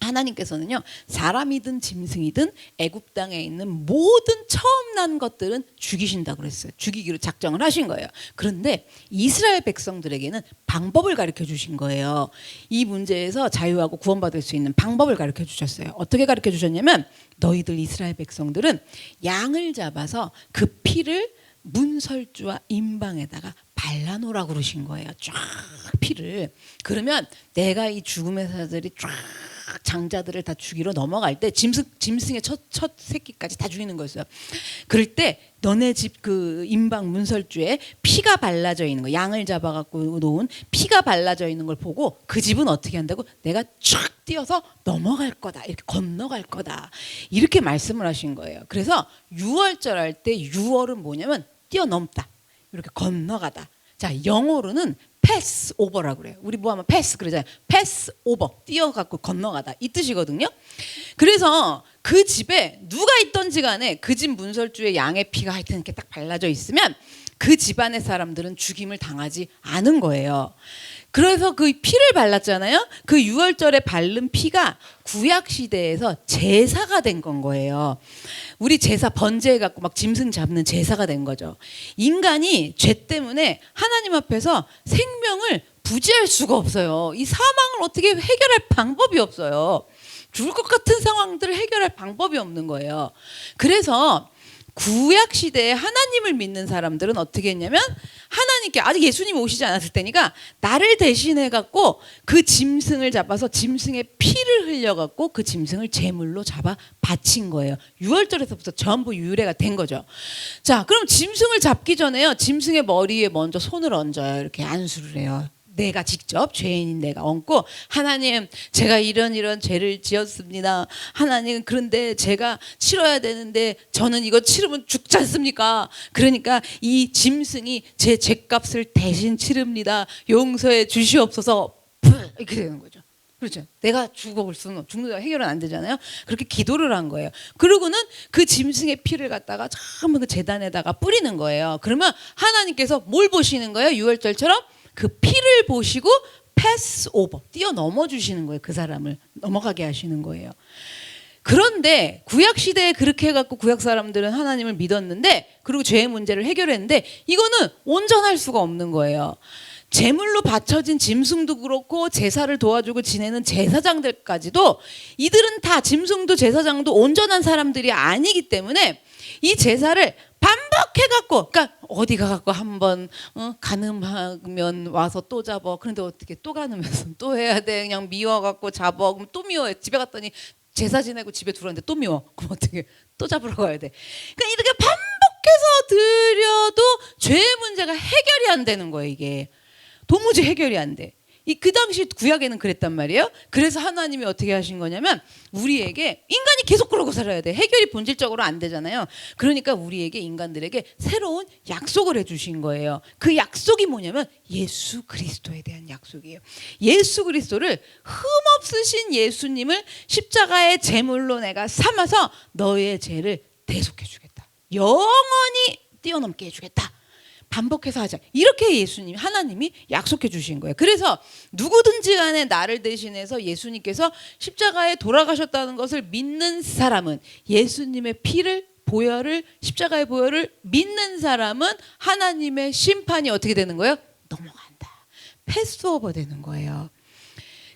하나님께서는요 사람이든 짐승이든 애굽 땅에 있는 모든 처음 난 것들은 죽이신다 그랬어요. 죽이기로 작정을 하신 거예요. 그런데 이스라엘 백성들에게는 방법을 가르쳐 주신 거예요. 이 문제에서 자유하고 구원받을 수 있는 방법을 가르쳐 주셨어요. 어떻게 가르쳐 주셨냐면 너희들 이스라엘 백성들은 양을 잡아서 그 피를 문설주와 임방에다가 발라놓으라고 그러신 거예요. 쫙 피를. 그러면 내가 이 죽음의 사자들이 쫙 장자들을 다 죽이러 넘어갈 때 짐승의 첫 새끼까지 다 죽이는 거였어요. 그럴 때 너네 집 그 임방 문설주에 피가 발라져 있는 거, 양을 잡아갖고 놓은 피가 발라져 있는 걸 보고 그 집은 어떻게 한다고? 내가 쫙 뛰어서 넘어갈 거다. 이렇게 건너갈 거다. 이렇게 말씀을 하신 거예요. 그래서 6월절 할 때 6월은 뭐냐면 뛰어넘다. 이렇게 건너가다. 자, 영어로는 패스 오버라고 그래요. 우리 뭐 하면 패스 그러잖아요. 패스 오버, 뛰어갖고 건너가다 이 뜻이거든요. 그래서 그 집에 누가 있던지 간에 그 집 문설주에 양의 피가 하여튼 이렇게 딱 발라져 있으면 그 집안의 사람들은 죽임을 당하지 않은 거예요. 그래서 그 피를 발랐잖아요. 그 6월절에 바른 피가 구약 시대에서 제사가 된 건 거예요. 우리 제사 번제해갖고 막 짐승 잡는 제사가 된 거죠. 인간이 죄 때문에 하나님 앞에서 생명을 부지할 수가 없어요. 이 사망을 어떻게 해결할 방법이 없어요. 죽을 것 같은 상황들을 해결할 방법이 없는 거예요. 그래서 구약 시대에 하나님을 믿는 사람들은 어떻게 했냐면 하나님께 아직 예수님이 오시지 않았을 때니까 나를 대신해 갖고 그 짐승을 잡아서 짐승의 피를 흘려 갖고 그 짐승을 제물로 잡아 바친 거예요. 6월절에서부터 전부 유래가 된 거죠. 자, 그럼 짐승을 잡기 전에요. 짐승의 머리에 먼저 손을 얹어요. 이렇게 안수를 해요. 내가 직접 죄인인 내가 얹고 하나님 제가 이런 죄를 지었습니다. 하나님 그런데 제가 치러야 되는데 저는 이거 치르면 죽지 않습니까? 그러니까 이 짐승이 제 죄값을 대신 치릅니다. 용서해 주시옵소서. 이렇게 되는 거죠. 그렇죠. 내가 죽어볼 수는 죽는 데 해결은 안 되잖아요. 그렇게 기도를 한 거예요. 그러고는 그 짐승의 피를 갖다가 전부 그 제단에다가 뿌리는 거예요. 그러면 하나님께서 뭘 보시는 거예요? 6월절처럼 그 피를 보시고 패스 오버, 뛰어넘어 주시는 거예요. 그 사람을 넘어가게 하시는 거예요. 그런데 구약 시대에 그렇게 해갖고 구약 사람들은 하나님을 믿었는데 그리고 죄의 문제를 해결했는데 이거는 온전할 수가 없는 거예요. 제물로 바쳐진 짐승도 그렇고 제사를 도와주고 지내는 제사장들까지도 이들은 다 짐승도 제사장도 온전한 사람들이 아니기 때문에 이 제사를 반복해갖고, 그러니까 어디 가갖고 한번 가늠하면 와서 또 잡어. 그런데 어떻게 또 가늠해서 또 해야 돼? 그냥 미워갖고 잡어. 그럼 또 미워해. 집에 갔더니 제사 지내고 집에 들어왔는데 또 미워. 그럼 어떻게 또 잡으러 가야 돼? 그러니까 이렇게 반복해서 드려도 죄의 문제가 해결이 안 되는 거예요. 이게 도무지 해결이 안 돼. 그 당시 구약에는 그랬단 말이에요. 그래서 하나님이 어떻게 하신 거냐면 우리에게 인간이 계속 그러고 살아야 돼. 해결이 본질적으로 안 되잖아요. 그러니까 우리에게 인간들에게 새로운 약속을 해주신 거예요. 그 약속이 뭐냐면 예수 그리스도에 대한 약속이에요. 예수 그리스도를 흠없으신 예수님을 십자가의 제물로 내가 삼아서 너의 죄를 대속해 주겠다. 영원히 뛰어넘게 해주겠다. 반복해서 하자. 이렇게 예수님, 하나님이 약속해 주신 거예요. 그래서 누구든지 간에 나를 대신해서 예수님께서 십자가에 돌아가셨다는 것을 믿는 사람은, 예수님의 피를, 보혈을, 십자가의 보혈을 믿는 사람은 하나님의 심판이 어떻게 되는 거예요? 넘어간다. 패스오버 되는 거예요.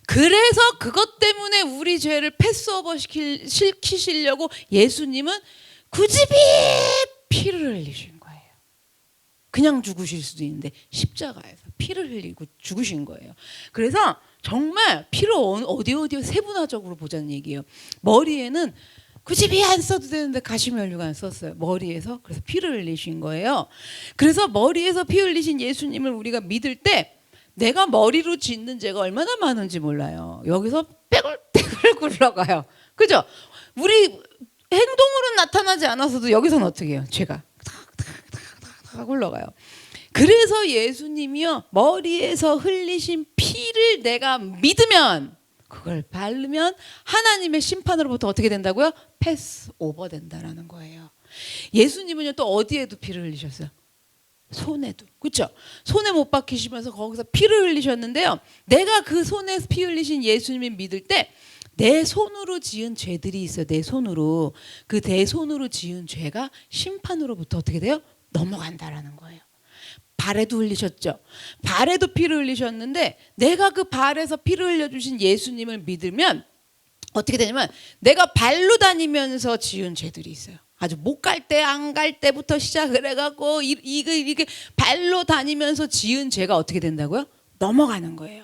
그래서 그것 때문에 우리 죄를 패스오버 시키시려고 예수님은 굳이 피를 흘리신 거예요. 그냥 죽으실 수도 있는데 십자가에서 피를 흘리고 죽으신 거예요. 그래서 정말 피를 어디 세분화적으로 보자는 얘기예요. 머리에는 굳이 피 안 써도 되는데 가시면류관 썼어요. 머리에서. 그래서 피를 흘리신 거예요. 그래서 머리에서 피 흘리신 예수님을 우리가 믿을 때 내가 머리로 짓는 죄가 얼마나 많은지 몰라요. 여기서 빼글빼글 굴러가요. 그죠? 우리 행동으로는 나타나지 않아서도 여기서는 어떻게 해요? 죄가 굴러가요. 그래서 예수님이요, 머리에서 흘리신 피를 내가 믿으면, 그걸 바르면 하나님의 심판으로부터 어떻게 된다고요? 패스오버 된다라는 거예요. 예수님은요 또 어디에도 피를 흘리셨어요? 손에도. 그렇죠? 손에 못 박히시면서 거기서 피를 흘리셨는데요, 내가 그 손에 피 흘리신 예수님을 믿을 때 내 손으로 지은 죄들이 있어요. 내 손으로. 그 내 손으로 지은 죄가 심판으로부터 어떻게 돼요? 넘어간다라는 거예요. 발에도 흘리셨죠. 발에도 피를 흘리셨는데 내가 그 발에서 피를 흘려주신 예수님을 믿으면 어떻게 되냐면 내가 발로 다니면서 지은 죄들이 있어요. 아주 못 갈 때, 안 갈 때부터 시작을 해갖고 이게 발로 다니면서 지은 죄가 어떻게 된다고요? 넘어가는 거예요.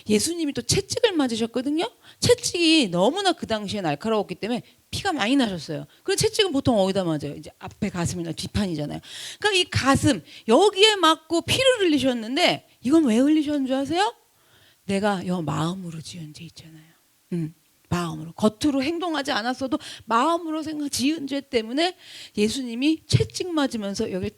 예수님이 또 채찍을 맞으셨거든요. 채찍이 너무나 그 당시에 날카로웠기 때문에 피가 많이 나셨어요. 그리고 채찍은 보통 어디다 맞아요? 이제 앞에 가슴이나 뒷판이잖아요. 그러니까 이 가슴 여기에 맞고 피를 흘리셨는데 이건 왜 흘리셨는 줄 아세요? 내가 마음으로 지은 죄 있잖아요. 마음으로, 겉으로 행동하지 않았어도 마음으로 지은 죄 때문에 예수님이 채찍 맞으면서 여기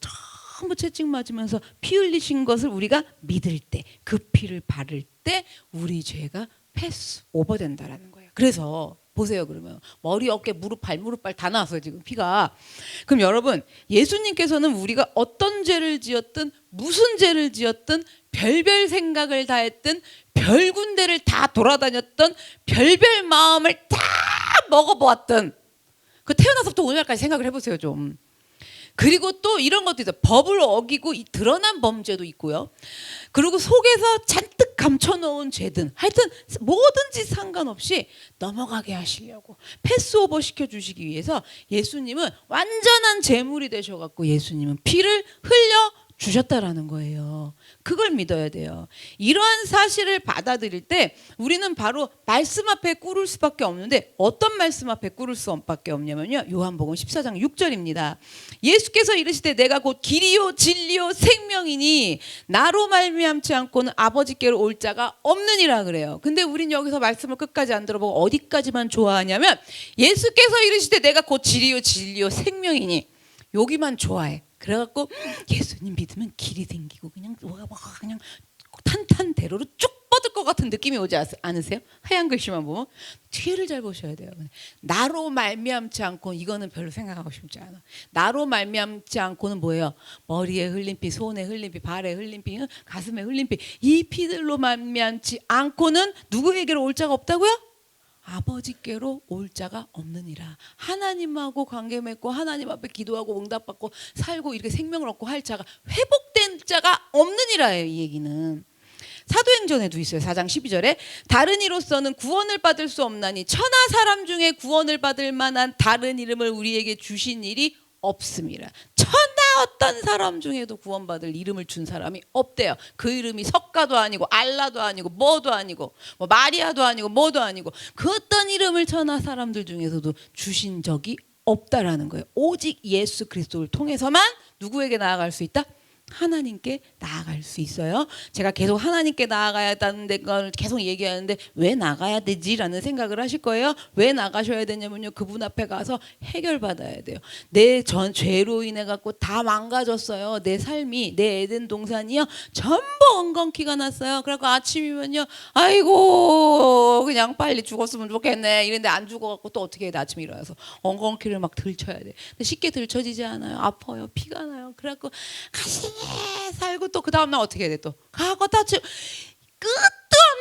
전부 채찍 맞으면서 피 흘리신 것을 우리가 믿을 때, 그 피를 바를 때 우리 죄가 패스 오버 된다라는 거예요. 그래서 보세요. 그러면 머리, 어깨, 무릎, 발무릎, 발 다 나왔어요 지금 피가. 그럼 여러분, 예수님께서는 우리가 어떤 죄를 지었든 무슨 죄를 지었든 별별 생각을 다 했든 별 군데를 다 돌아다녔던 별별 마음을 다 먹어보았던, 그 태어나서부터 오늘날까지 생각을 해보세요 좀. 그리고 또 이런 것도 있어요. 법을 어기고 드러난 범죄도 있고요. 그리고 속에서 잔뜩 감춰놓은 죄든 하여튼 뭐든지 상관없이 넘어가게 하시려고 패스오버 시켜주시기 위해서 예수님은 완전한 제물이 되셔갖고 예수님은 피를 흘려 주셨다라는 거예요. 그걸 믿어야 돼요. 이러한 사실을 받아들일 때 우리는 바로 말씀 앞에 꿇을 수밖에 없는데 어떤 말씀 앞에 꿇을 수밖에 없냐면요, 요한복음 14장 6절입니다. 예수께서 이르시되 내가 곧 길이요 진리요 생명이니 나로 말미암지 않고는 아버지께로 올 자가 없느니라 그래요. 근데 우린 여기서 말씀을 끝까지 안 들어보고 어디까지만 좋아하냐면 예수께서 이르시되 내가 곧 길이요 진리요 생명이니 여기만 좋아해. 그래갖고 예수님 믿으면 길이 생기고 그냥 탄탄대로로 쭉 뻗을 것 같은 느낌이 오지 않으세요? 하얀 글씨만 보면. 뒤를 잘 보셔야 돼요. 나로 말미암지 않고, 이거는 별로 생각하고 싶지 않아. 나로 말미암지 않고는 뭐예요? 머리에 흘린 피, 손에 흘린 피, 발에 흘린 피, 가슴에 흘린 피, 이 피들로 말미암지 않고는 누구에게로 올 자가 없다고요? 아버지께로 올 자가 없느니라. 하나님하고 관계 맺고 하나님 앞에 기도하고 응답받고 살고 이렇게 생명을 얻고 할 자가, 회복된 자가 없느니라예요. 이 얘기는. 사도행전에도 있어요. 4장 12절에 다른 이로서는 구원을 받을 수 없나니 천하 사람 중에 구원을 받을 만한 다른 이름을 우리에게 주신 일이 없음이라. 천하 어떤 사람 중에도 구원받을 이름을 준 사람이 없대요. 그 이름이 석가도 아니고 알라도 아니고 뭐도 아니고 뭐 마리아도 아니고 뭐도 아니고 그 어떤 이름을 천하 사람들 중에서도 주신 적이 없다라는 거예요. 오직 예수 그리스도를 통해서만 누구에게 나아갈 수 있다? 하나님께 나아갈 수 있어요. 제가 계속 하나님께 나아가야 한다는 걸 계속 얘기하는데 왜 나가야 되지라는 생각을 하실 거예요. 왜 나가셔야 되냐면요, 그분 앞에 가서 해결받아야 돼요. 내 전 죄로 인해 갖고 다 망가졌어요. 내 삶이, 내 에덴 동산이요 전부 엉겅퀴가 났어요. 그래갖고 아침이면요, 아이고 그냥 빨리 죽었으면 좋겠네 이랬는데 안 죽어갖고 또 어떻게 해야 돼? 아침에 일어나서 엉겅퀴를 막 들쳐야 돼. 근데 쉽게 들쳐지지 않아요. 아파요. 피가 나요. 그래갖고 가시 살고 또 그 다음날 어떻게 해야 돼? 또 가고 다 끝도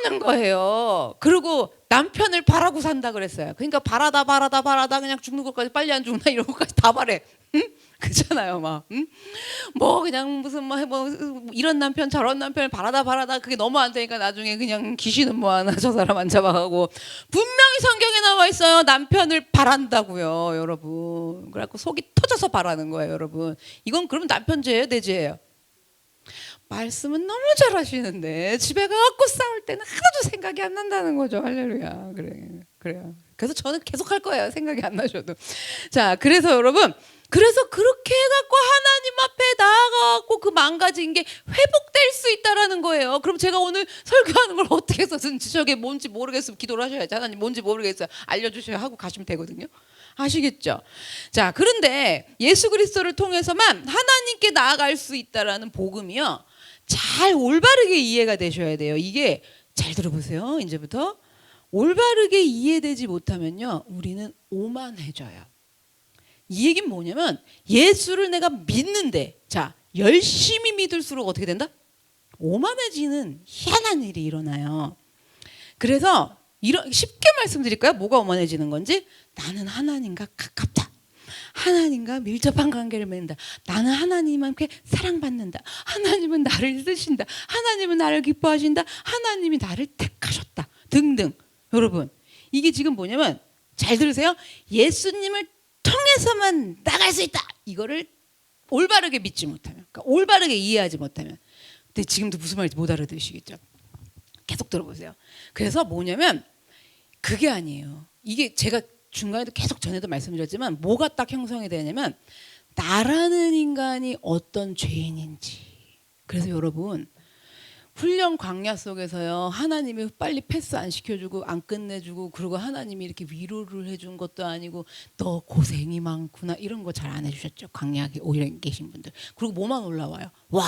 없는 거예요. 그리고 남편을 바라고 산다 그랬어요. 그러니까 바라다 그냥 죽는 것까지 빨리 안 죽나 이런 것까지 다 바래. 응? 그렇잖아요, 막. 응? 뭐 그냥 무슨 뭐 이런 남편 저런 남편을 바라다 그게 너무 안 되니까 나중에 그냥 귀신은 뭐 하나 저 사람 안 잡아가고. 분명히 성경에 나와 있어요. 남편을 바란다고요, 여러분. 그래갖고 속이 터져서 바라는 거예요, 여러분. 이건 그러면 남편 죄예요, 내 죄예요? 말씀은 너무 잘하시는데 집에 가갖고 싸울 때는 하나도 생각이 안 난다는 거죠. 할렐루야. 그래요. 그래서 저는 계속 할 거예요. 생각이 안 나셔도. 자, 그래서 여러분, 그래서 그렇게 해갖고 하나님 앞에 나아가갖고 그 망가진 게 회복될 수 있다라는 거예요. 그럼 제가 오늘 설교하는 걸 어떻게 해서든지 저게 뭔지 모르겠으면 기도를 하셔야지. 하나님 뭔지 모르겠어요. 알려주셔야 하고 가시면 되거든요. 아시겠죠? 자, 그런데 예수 그리스도를 통해서만 하나님께 나아갈 수 있다라는 복음이요, 잘 올바르게 이해가 되셔야 돼요. 이게 잘 들어보세요. 이제부터 올바르게 이해되지 못하면요, 우리는 오만해져요. 이 얘기는 뭐냐면 예수를 내가 믿는데, 자, 열심히 믿을수록 어떻게 된다? 오만해지는 희한한 일이 일어나요. 그래서 쉽게 말씀드릴까요? 뭐가 오만해지는 건지? 나는 하나님과 가깝다. 하나님과 밀접한 관계를 맺는다. 나는 하나님께 사랑받는다. 하나님은 나를 쓰신다. 하나님은 나를 기뻐하신다. 하나님이 나를 택하셨다. 등등. 여러분, 이게 지금 뭐냐면, 잘 들으세요. 예수님을 통해서만 나갈 수 있다. 이거를 올바르게 믿지 못하면, 그러니까 올바르게 이해하지 못하면. 근데 지금도 무슨 말인지 못 알아들으시겠죠? 계속 들어보세요. 그래서 뭐냐면 그게 아니에요. 이게 제가 중간에도 계속 전에도 말씀드렸지만 뭐가 딱 형성이 되냐면 나라는 인간이 어떤 죄인인지. 그래서 여러분, 훈련 광야 속에서요, 하나님이 빨리 패스 안 시켜주고 안 끝내주고, 그리고 하나님이 이렇게 위로를 해준 것도 아니고 너 고생이 많구나 이런 거 잘 안 해주셨죠. 광야에 오래 계신 분들. 그리고 뭐만 올라와요? 와,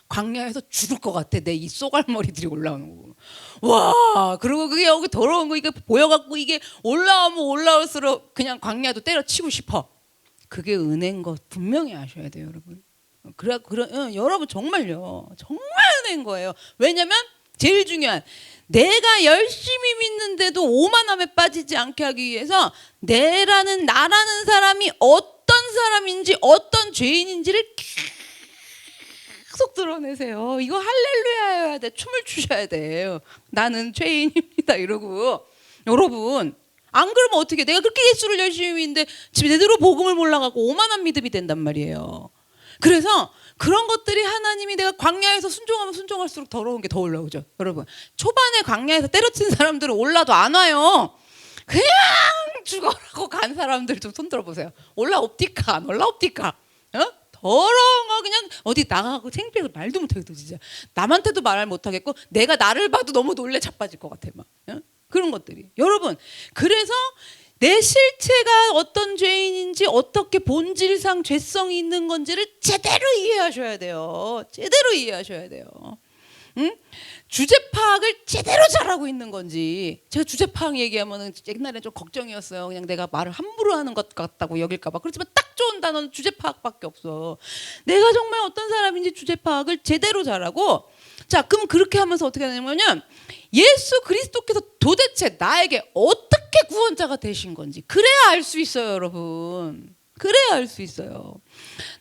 광야에서 죽을 것 같아. 내 이 쏘갈머리들이 올라오는 거고. 와, 그리고 그게 여기 더러운 거 이게 보여갖고 이게 올라오면 올라올수록 그냥 광야도 때려치고 싶어. 그게 은혜인 거 분명히 아셔야 돼요, 여러분. 여러분 정말요, 정말 은혜인 거예요. 왜냐면 제일 중요한, 내가 열심히 믿는데도 오만함에 빠지지 않게 하기 위해서 나라는 사람이 어떤 사람인지 어떤 죄인인지를 계속 드러내세요. 이거 할렐루야여야 돼. 춤을 추셔야 돼요. 나는 죄인입니다 이러고. 여러분, 안 그러면 어떻게, 내가 그렇게 예수를 열심히 믿는데 제대로 복음을 몰라갖고 오만한 믿음이 된단 말이에요. 그래서 그런 것들이 하나님이 내가 광야에서 순종하면 순종할수록 더러운 게 더 올라오죠. 여러분, 초반에 광야에서 때려친 사람들은 올라도 안 와요. 그냥 죽어라고 간 사람들 좀 손 들어보세요. 올라옵디까 안 올라옵디까? 더러운 거 그냥 어디 나가고 창피해서 말도 못하겠다. 진짜 남한테도 말을 못하겠고 내가 나를 봐도 너무 놀래 자빠질 것 같아. 막 그런 것들이. 여러분, 그래서 내 실체가 어떤 죄인인지, 어떻게 본질상 죄성이 있는 건지를 제대로 이해하셔야 돼요. 제대로 이해하셔야 돼요. 응? 주제 파악을 제대로 잘하고 있는 건지. 제가 주제 파악 얘기하면 옛날에 좀 걱정이었어요. 그냥 내가 말을 함부로 하는 것 같다고 여길까 봐. 그렇지만 딱 좋은 단어는 주제 파악밖에 없어. 내가 정말 어떤 사람인지 주제 파악을 제대로 잘하고, 자, 그럼 그렇게 하면서 어떻게 하냐면 예수 그리스도께서 도대체 나에게 어떻게 구원자가 되신 건지, 그래야 알 수 있어요, 여러분. 그래야 알 수 있어요.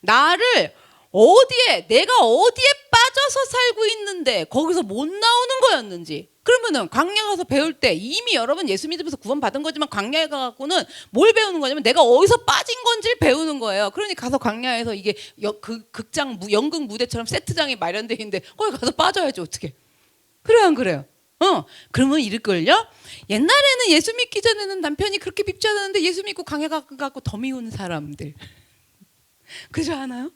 나를 어디에 내가 어디에 빠져서 살고 있는데 거기서 못 나오는 거였는지. 그러면은 광야 가서 배울 때 이미 여러분 예수 믿으면서 구원 받은 거지만 광야에 가갖고는 뭘 배우는 거냐면 내가 어디서 빠진 건지를 배우는 거예요. 그러니 가서 광야에서 이게 극장 연극 무대처럼 세트장이 마련돼 있는데 거기 가서 빠져야지 어떻게? 그래 안 그래요? 그러면 이럴걸요? 옛날에는 예수 믿기 전에는 남편이 그렇게 밉지 않았는데 예수 믿고 광야 가고 더 미운 사람들. 그죠 않아요?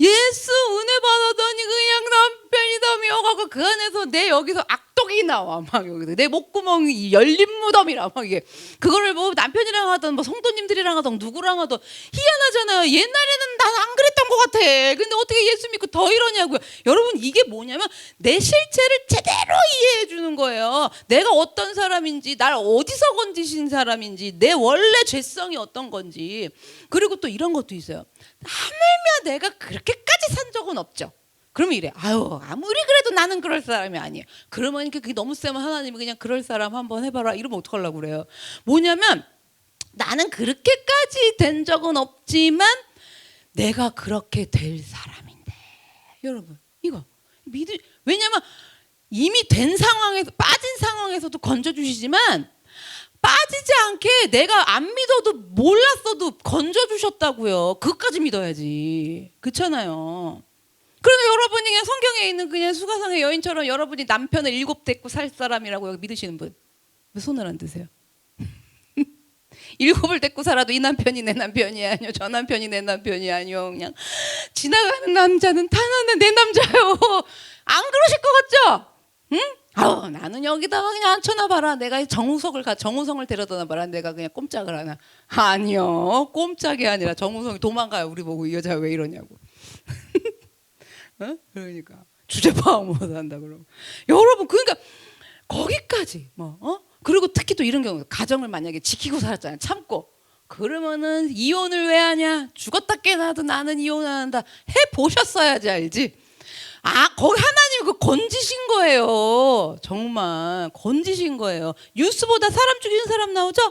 예수 은혜 받았더니 그냥 남편이 더 미워가고 그 안에서 내 여기서 악독이 나와 막 여기서 내 목구멍이 열린 무덤이라 막 이게 그거를 뭐 남편이랑 하던 뭐 성도님들이랑 하던 누구랑 하던 희한하잖아요. 옛날에는 난 안 그랬던 것 같아. 근데 어떻게 예수 믿고 더 이러냐고요. 여러분 이게 뭐냐면 내 실체를 제대로 이해해 주는 거예요. 내가 어떤 사람인지 날 어디서 건지신 사람인지 내 원래 죄성이 어떤 건지. 그리고 또 이런 것도 있어요. 하물며 내가 그렇게까지 산 적은 없죠. 그러면 이래. 아유 아무리 그래도 나는 그럴 사람이 아니에요. 그러면 그게 너무 세면 하나님이 그냥 그럴 사람 한번 해봐라 이러면 어떡하려고 그래요. 뭐냐면 나는 그렇게까지 된 적은 없지만 내가 그렇게 될 사람인데 여러분 이거 왜냐면 이미 된 상황에서 빠진 상황에서도 건져주시지만 빠지지 않게 내가 안 믿어도 몰랐어도 건져주셨다고요. 그것까지 믿어야지. 그렇잖아요. 그러면 여러분이 그냥 성경에 있는 그냥 수가성의 여인처럼 여러분이 남편을 7 데리고 살 사람이라고 여기 믿으시는 분 왜 손을 안 드세요? 7을 데리고 살아도 이 남편이 내 남편이 아니요 저 남편이 내 남편이 아니요 그냥 지나가는 남자는 타나는 내 남자요. 안 그러실 것 같죠? 응? 아우 나는 여기다가 그냥 앉혀놔봐라. 내가 정우성을 데려다놔봐라. 내가 그냥 꼼짝을 하나. 아니요 꼼짝이 아니라 정우성이 도망가요. 우리 보고 이 여자 왜 이러냐고. 그러니까 주제 파악 못한다 그러면 여러분 그러니까 거기까지 그리고 특히 또 이런 경우 가정을 만약에 지키고 살았잖아요. 참고 그러면은 이혼을 왜 하냐. 죽었다 깨나도 나는 이혼 안 한다 해보셨어야지 알지. 거기 하나님이 그 건지신 거예요. 정말 건지신 거예요. 뉴스보다 사람 죽이는 사람 나오죠?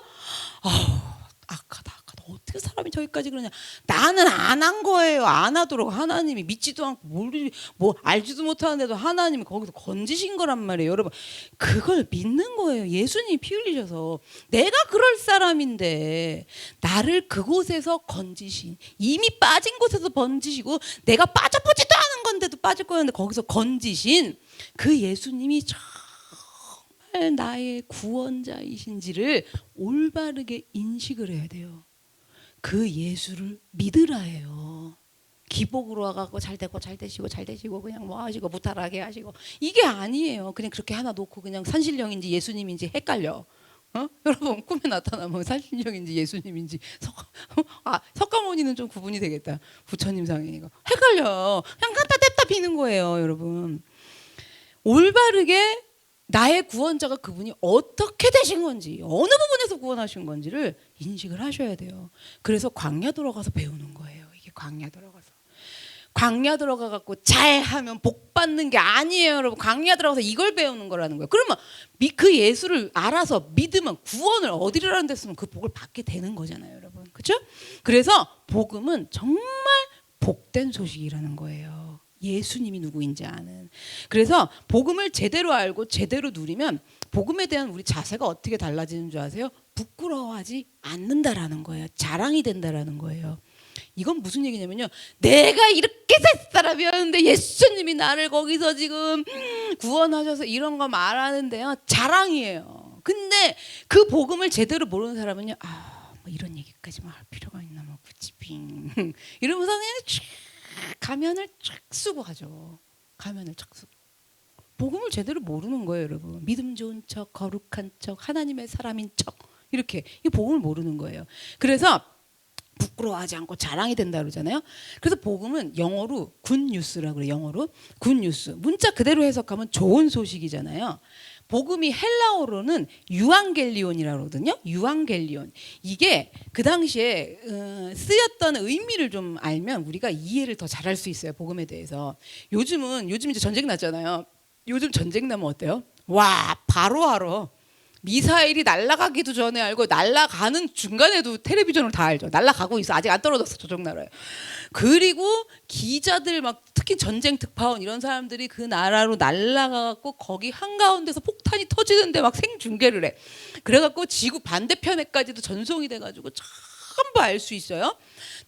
악하다. 어떻게 사람이 저기까지 그러냐. 나는 안 한 거예요. 안 하도록 하나님이 믿지도 않고 뭐 알지도 못하는데도 하나님이 거기서 건지신 거란 말이에요. 여러분 그걸 믿는 거예요. 예수님이 피 흘리셔서 내가 그럴 사람인데 나를 그곳에서 건지신 이미 빠진 곳에서 건지시고 내가 빠져보지도 않은 건데도 빠질 거였는데 거기서 건지신 그 예수님이 정말 나의 구원자이신지를 올바르게 인식을 해야 돼요. 그 예수를 믿으라 해요. 기복으로 와갖고 잘 되시고 그냥 뭐 하시고 무탈하게 하시고 이게 아니에요. 그냥 그렇게 하나 놓고 그냥 산신령인지 예수님인지 헷갈려. 여러분 꿈에 나타나면 산신령인지 예수님인지 석가모니는 좀 구분이 되겠다. 부처님 상이니까 헷갈려. 그냥 갖다 댔다 비는 거예요. 여러분 올바르게 나의 구원자가 그분이 어떻게 되신 건지 어느 부분에서 구원하신 건지를 인식을 하셔야 돼요. 그래서 광야 들어가서 배우는 거예요. 이게 광야 들어가 갖고 잘하면 복 받는 게 아니에요. 여러분 광야 들어가서 이걸 배우는 거라는 거예요. 그러면 그 예수를 알아서 믿으면 구원을 어디라는 데 쓰면 그 복을 받게 되는 거잖아요. 여러분 그렇죠? 그래서 복음은 정말 복된 소식이라는 거예요. 예수님이 누구인지 아는. 그래서 복음을 제대로 알고 제대로 누리면 복음에 대한 우리 자세가 어떻게 달라지는 줄 아세요? 부끄러워하지 않는다라는 거예요. 자랑이 된다라는 거예요. 이건 무슨 얘기냐면요. 내가 이렇게 살 사람이었는데 예수님이 나를 거기서 지금 구원하셔서 이런 거 말하는데요. 자랑이에요. 근데 그 복음을 제대로 모르는 사람은요. 뭐 이런 얘기까지 말 필요가 있나 뭐 굳이 이러면서 그냥 가면을 쫙 쓰고 하죠. 가면을 쫙 쓰고. 복음을 제대로 모르는 거예요, 여러분. 믿음 좋은 척, 거룩한 척, 하나님의 사람인 척 이렇게 이 복음을 모르는 거예요. 그래서 부끄러워하지 않고 자랑이 된다 그러잖아요. 그래서 복음은 영어로 굿뉴스라고 그래요. 영어로 굿뉴스. 문자 그대로 해석하면 좋은 소식이잖아요. 복음이 헬라어로는 유앙겔리온이라고 그러거든요. 유앙겔리온. 이게 그 당시에 쓰였던 의미를 좀 알면 우리가 이해를 더 잘할 수 있어요. 복음에 대해서. 요즘 이제 전쟁 났잖아요. 요즘 전쟁 나면 어때요? 와 바로 알아. 미사일이 날아가기도 전에 알고 날아가는 중간에도 텔레비전을 다 알죠. 날아가고 있어. 아직 안 떨어졌어. 저쪽 나라에. 그리고 기자들 막 특히 전쟁 특파원 이런 사람들이 그 나라로 날아가갖고 거기 한가운데서 폭탄이 터지는데 막 생중계를 해. 그래갖고 지구 반대편에까지도 전송이 돼가지고 전부 알 수 있어요.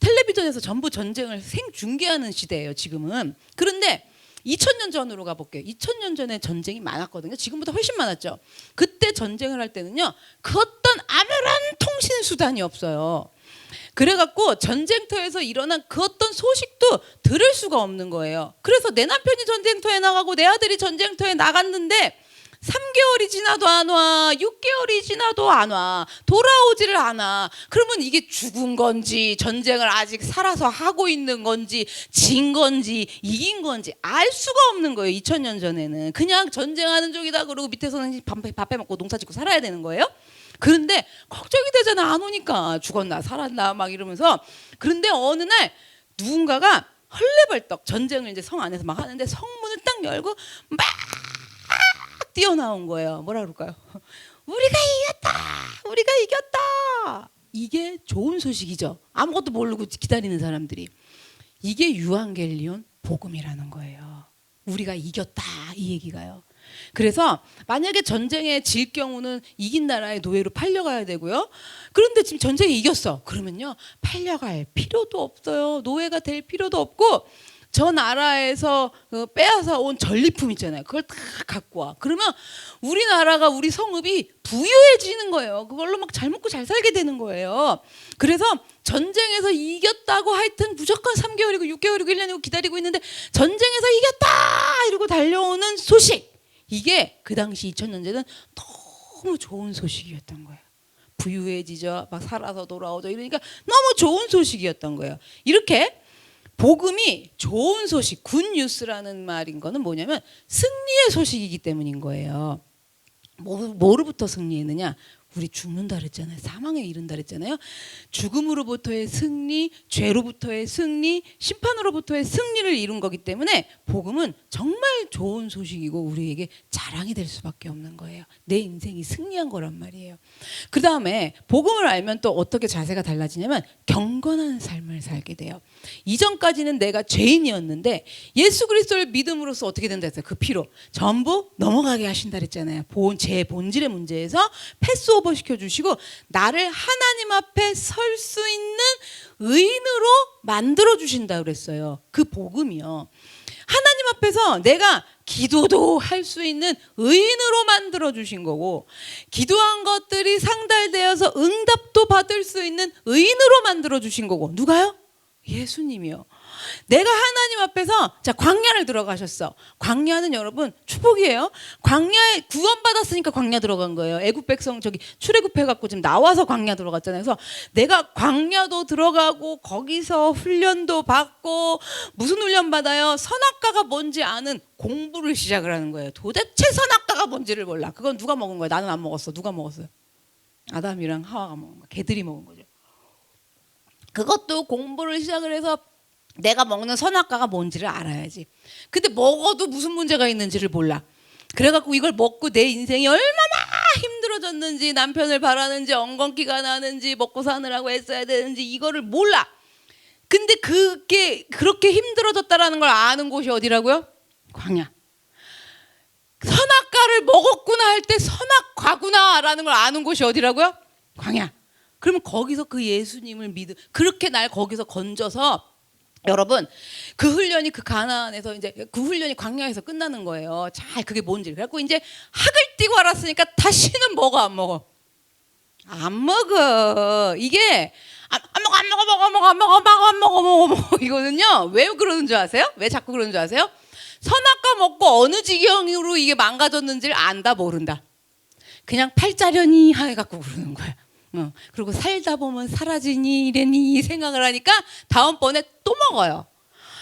텔레비전에서 전부 전쟁을 생중계하는 시대예요. 지금은. 그런데 2000년 전으로 가볼게요. 2000년 전에 전쟁이 많았거든요. 지금보다 훨씬 많았죠. 그때 전쟁을 할 때는요. 그 어떤 아무런 통신 수단이 없어요. 그래갖고 전쟁터에서 일어난 그 어떤 소식도 들을 수가 없는 거예요. 그래서 내 남편이 전쟁터에 나가고 내 아들이 전쟁터에 나갔는데 3개월이 지나도 안 와, 6개월이 지나도 안 와, 돌아오지를 않아. 그러면 이게 죽은 건지 전쟁을 아직 살아서 하고 있는 건지 진 건지 이긴 건지 알 수가 없는 거예요. 2000년 전에는 그냥 전쟁하는 쪽이다 그러고 밑에서는 밥 해먹고 농사 짓고 살아야 되는 거예요. 그런데 걱정이 되잖아. 안 오니까 죽었나 살았나 막 이러면서. 그런데 어느 날 누군가가 헐레벌떡 전쟁을 이제 성 안에서 막 하는데 성문을 딱 열고 막 뛰어나온 거예요. 뭐라 그럴까요? 우리가 이겼다. 우리가 이겼다. 이게 좋은 소식이죠. 아무것도 모르고 기다리는 사람들이. 이게 유앙겔리온 복음이라는 거예요. 우리가 이겼다 이 얘기가요. 그래서 만약에 전쟁에 질 경우는 이긴 나라의 노예로 팔려가야 되고요. 그런데 지금 전쟁에 이겼어. 그러면요. 팔려갈 필요도 없어요. 노예가 될 필요도 없고 저 나라에서 빼앗아 온 전리품 있잖아요. 그걸 다 갖고 와. 그러면 우리나라가 우리 성읍이 부유해지는 거예요. 그걸로 막 잘 먹고 잘 살게 되는 거예요. 그래서 전쟁에서 이겼다고 하여튼 무조건 3개월이고 6개월이고 1년이고 기다리고 있는데 전쟁에서 이겼다 이러고 달려오는 소식. 이게 그 당시 2000년대는 너무 좋은 소식이었던 거예요. 부유해지죠. 막 살아서 돌아오죠. 이러니까 너무 좋은 소식이었던 거예요. 이렇게 복음이 좋은 소식, 굿뉴스라는 말인 거는 뭐냐면 승리의 소식이기 때문인 거예요. 뭐로부터 승리했느냐? 우리 죽는다 그랬잖아요. 사망에 이른다 그랬잖아요. 죽음으로부터의 승리, 죄로부터의 승리, 심판으로부터의 승리를 이룬 거기 때문에 복음은 정말 좋은 소식이고 우리에게 자랑이 될 수밖에 없는 거예요. 내 인생이 승리한 거란 말이에요. 그 다음에 복음을 알면 또 어떻게 자세가 달라지냐면 경건한 삶을 살게 돼요. 이전까지는 내가 죄인이었는데 예수 그리스도를 믿음으로써 어떻게 된다 했어요? 그 피로 전부 넘어가게 하신다 그랬잖아요. 제 본질의 문제에서 패스오버 시켜주시고 나를 하나님 앞에 설 수 있는 의인으로 만들어 주신다 그랬어요. 그 복음이요. 하나님 앞에서 내가 기도도 할 수 있는 의인으로 만들어 주신 거고 기도한 것들이 상달되어서 응답도 받을 수 있는 의인으로 만들어 주신 거고 누가요? 예수님이요. 내가 하나님 앞에서 자 광야를 들어가셨어. 광야는 여러분 축복이에요. 광야에 구원받았으니까 광야 들어간 거예요. 애굽 백성 저기 출애굽해갖고 지금 나와서 광야 들어갔잖아요. 그래서 내가 광야도 들어가고 거기서 훈련도 받고 무슨 훈련 받아요? 선악과가 뭔지 아는 공부를 시작을 하는 거예요. 도대체 선악과가 뭔지를 몰라. 그건 누가 먹은 거야? 나는 안 먹었어. 누가 먹었어요? 아담이랑 하와가 먹은 거야. 개들이 먹은 거죠. 그것도 공부를 시작을 해서 내가 먹는 선악과가 뭔지를 알아야지. 근데 먹어도 무슨 문제가 있는지를 몰라. 그래갖고 이걸 먹고 내 인생이 얼마나 힘들어졌는지 남편을 바라는지 엉겅퀴가 나는지 먹고 사느라고 애써야 되는지 이거를 몰라. 근데 그게 그렇게 힘들어졌다라는 걸 아는 곳이 어디라고요? 광야. 선악과를 먹었구나 할 때 선악과구나라는 걸 아는 곳이 어디라고요? 광야. 그러면 거기서 그 예수님을 그렇게 날 거기서 건져서 여러분 그 훈련이 그 가나안에서 이제 그 훈련이 광야에서 끝나는 거예요. 잘 그게 뭔지. 그래갖고 이제 학을 띄고 알았으니까 다시는 먹어 안 먹어? 안 먹어. 이게 안 먹어 이거는요. 왜 그러는 줄 아세요? 왜 자꾸 그러는 줄 아세요? 선악과 먹고 어느 지경으로 이게 망가졌는지를 안다 모른다. 그냥 팔자려니 해갖고 그러는 거야. 그리고 살다 보면 사라지니 이래니 생각을 하니까 다음번에 또 먹어요.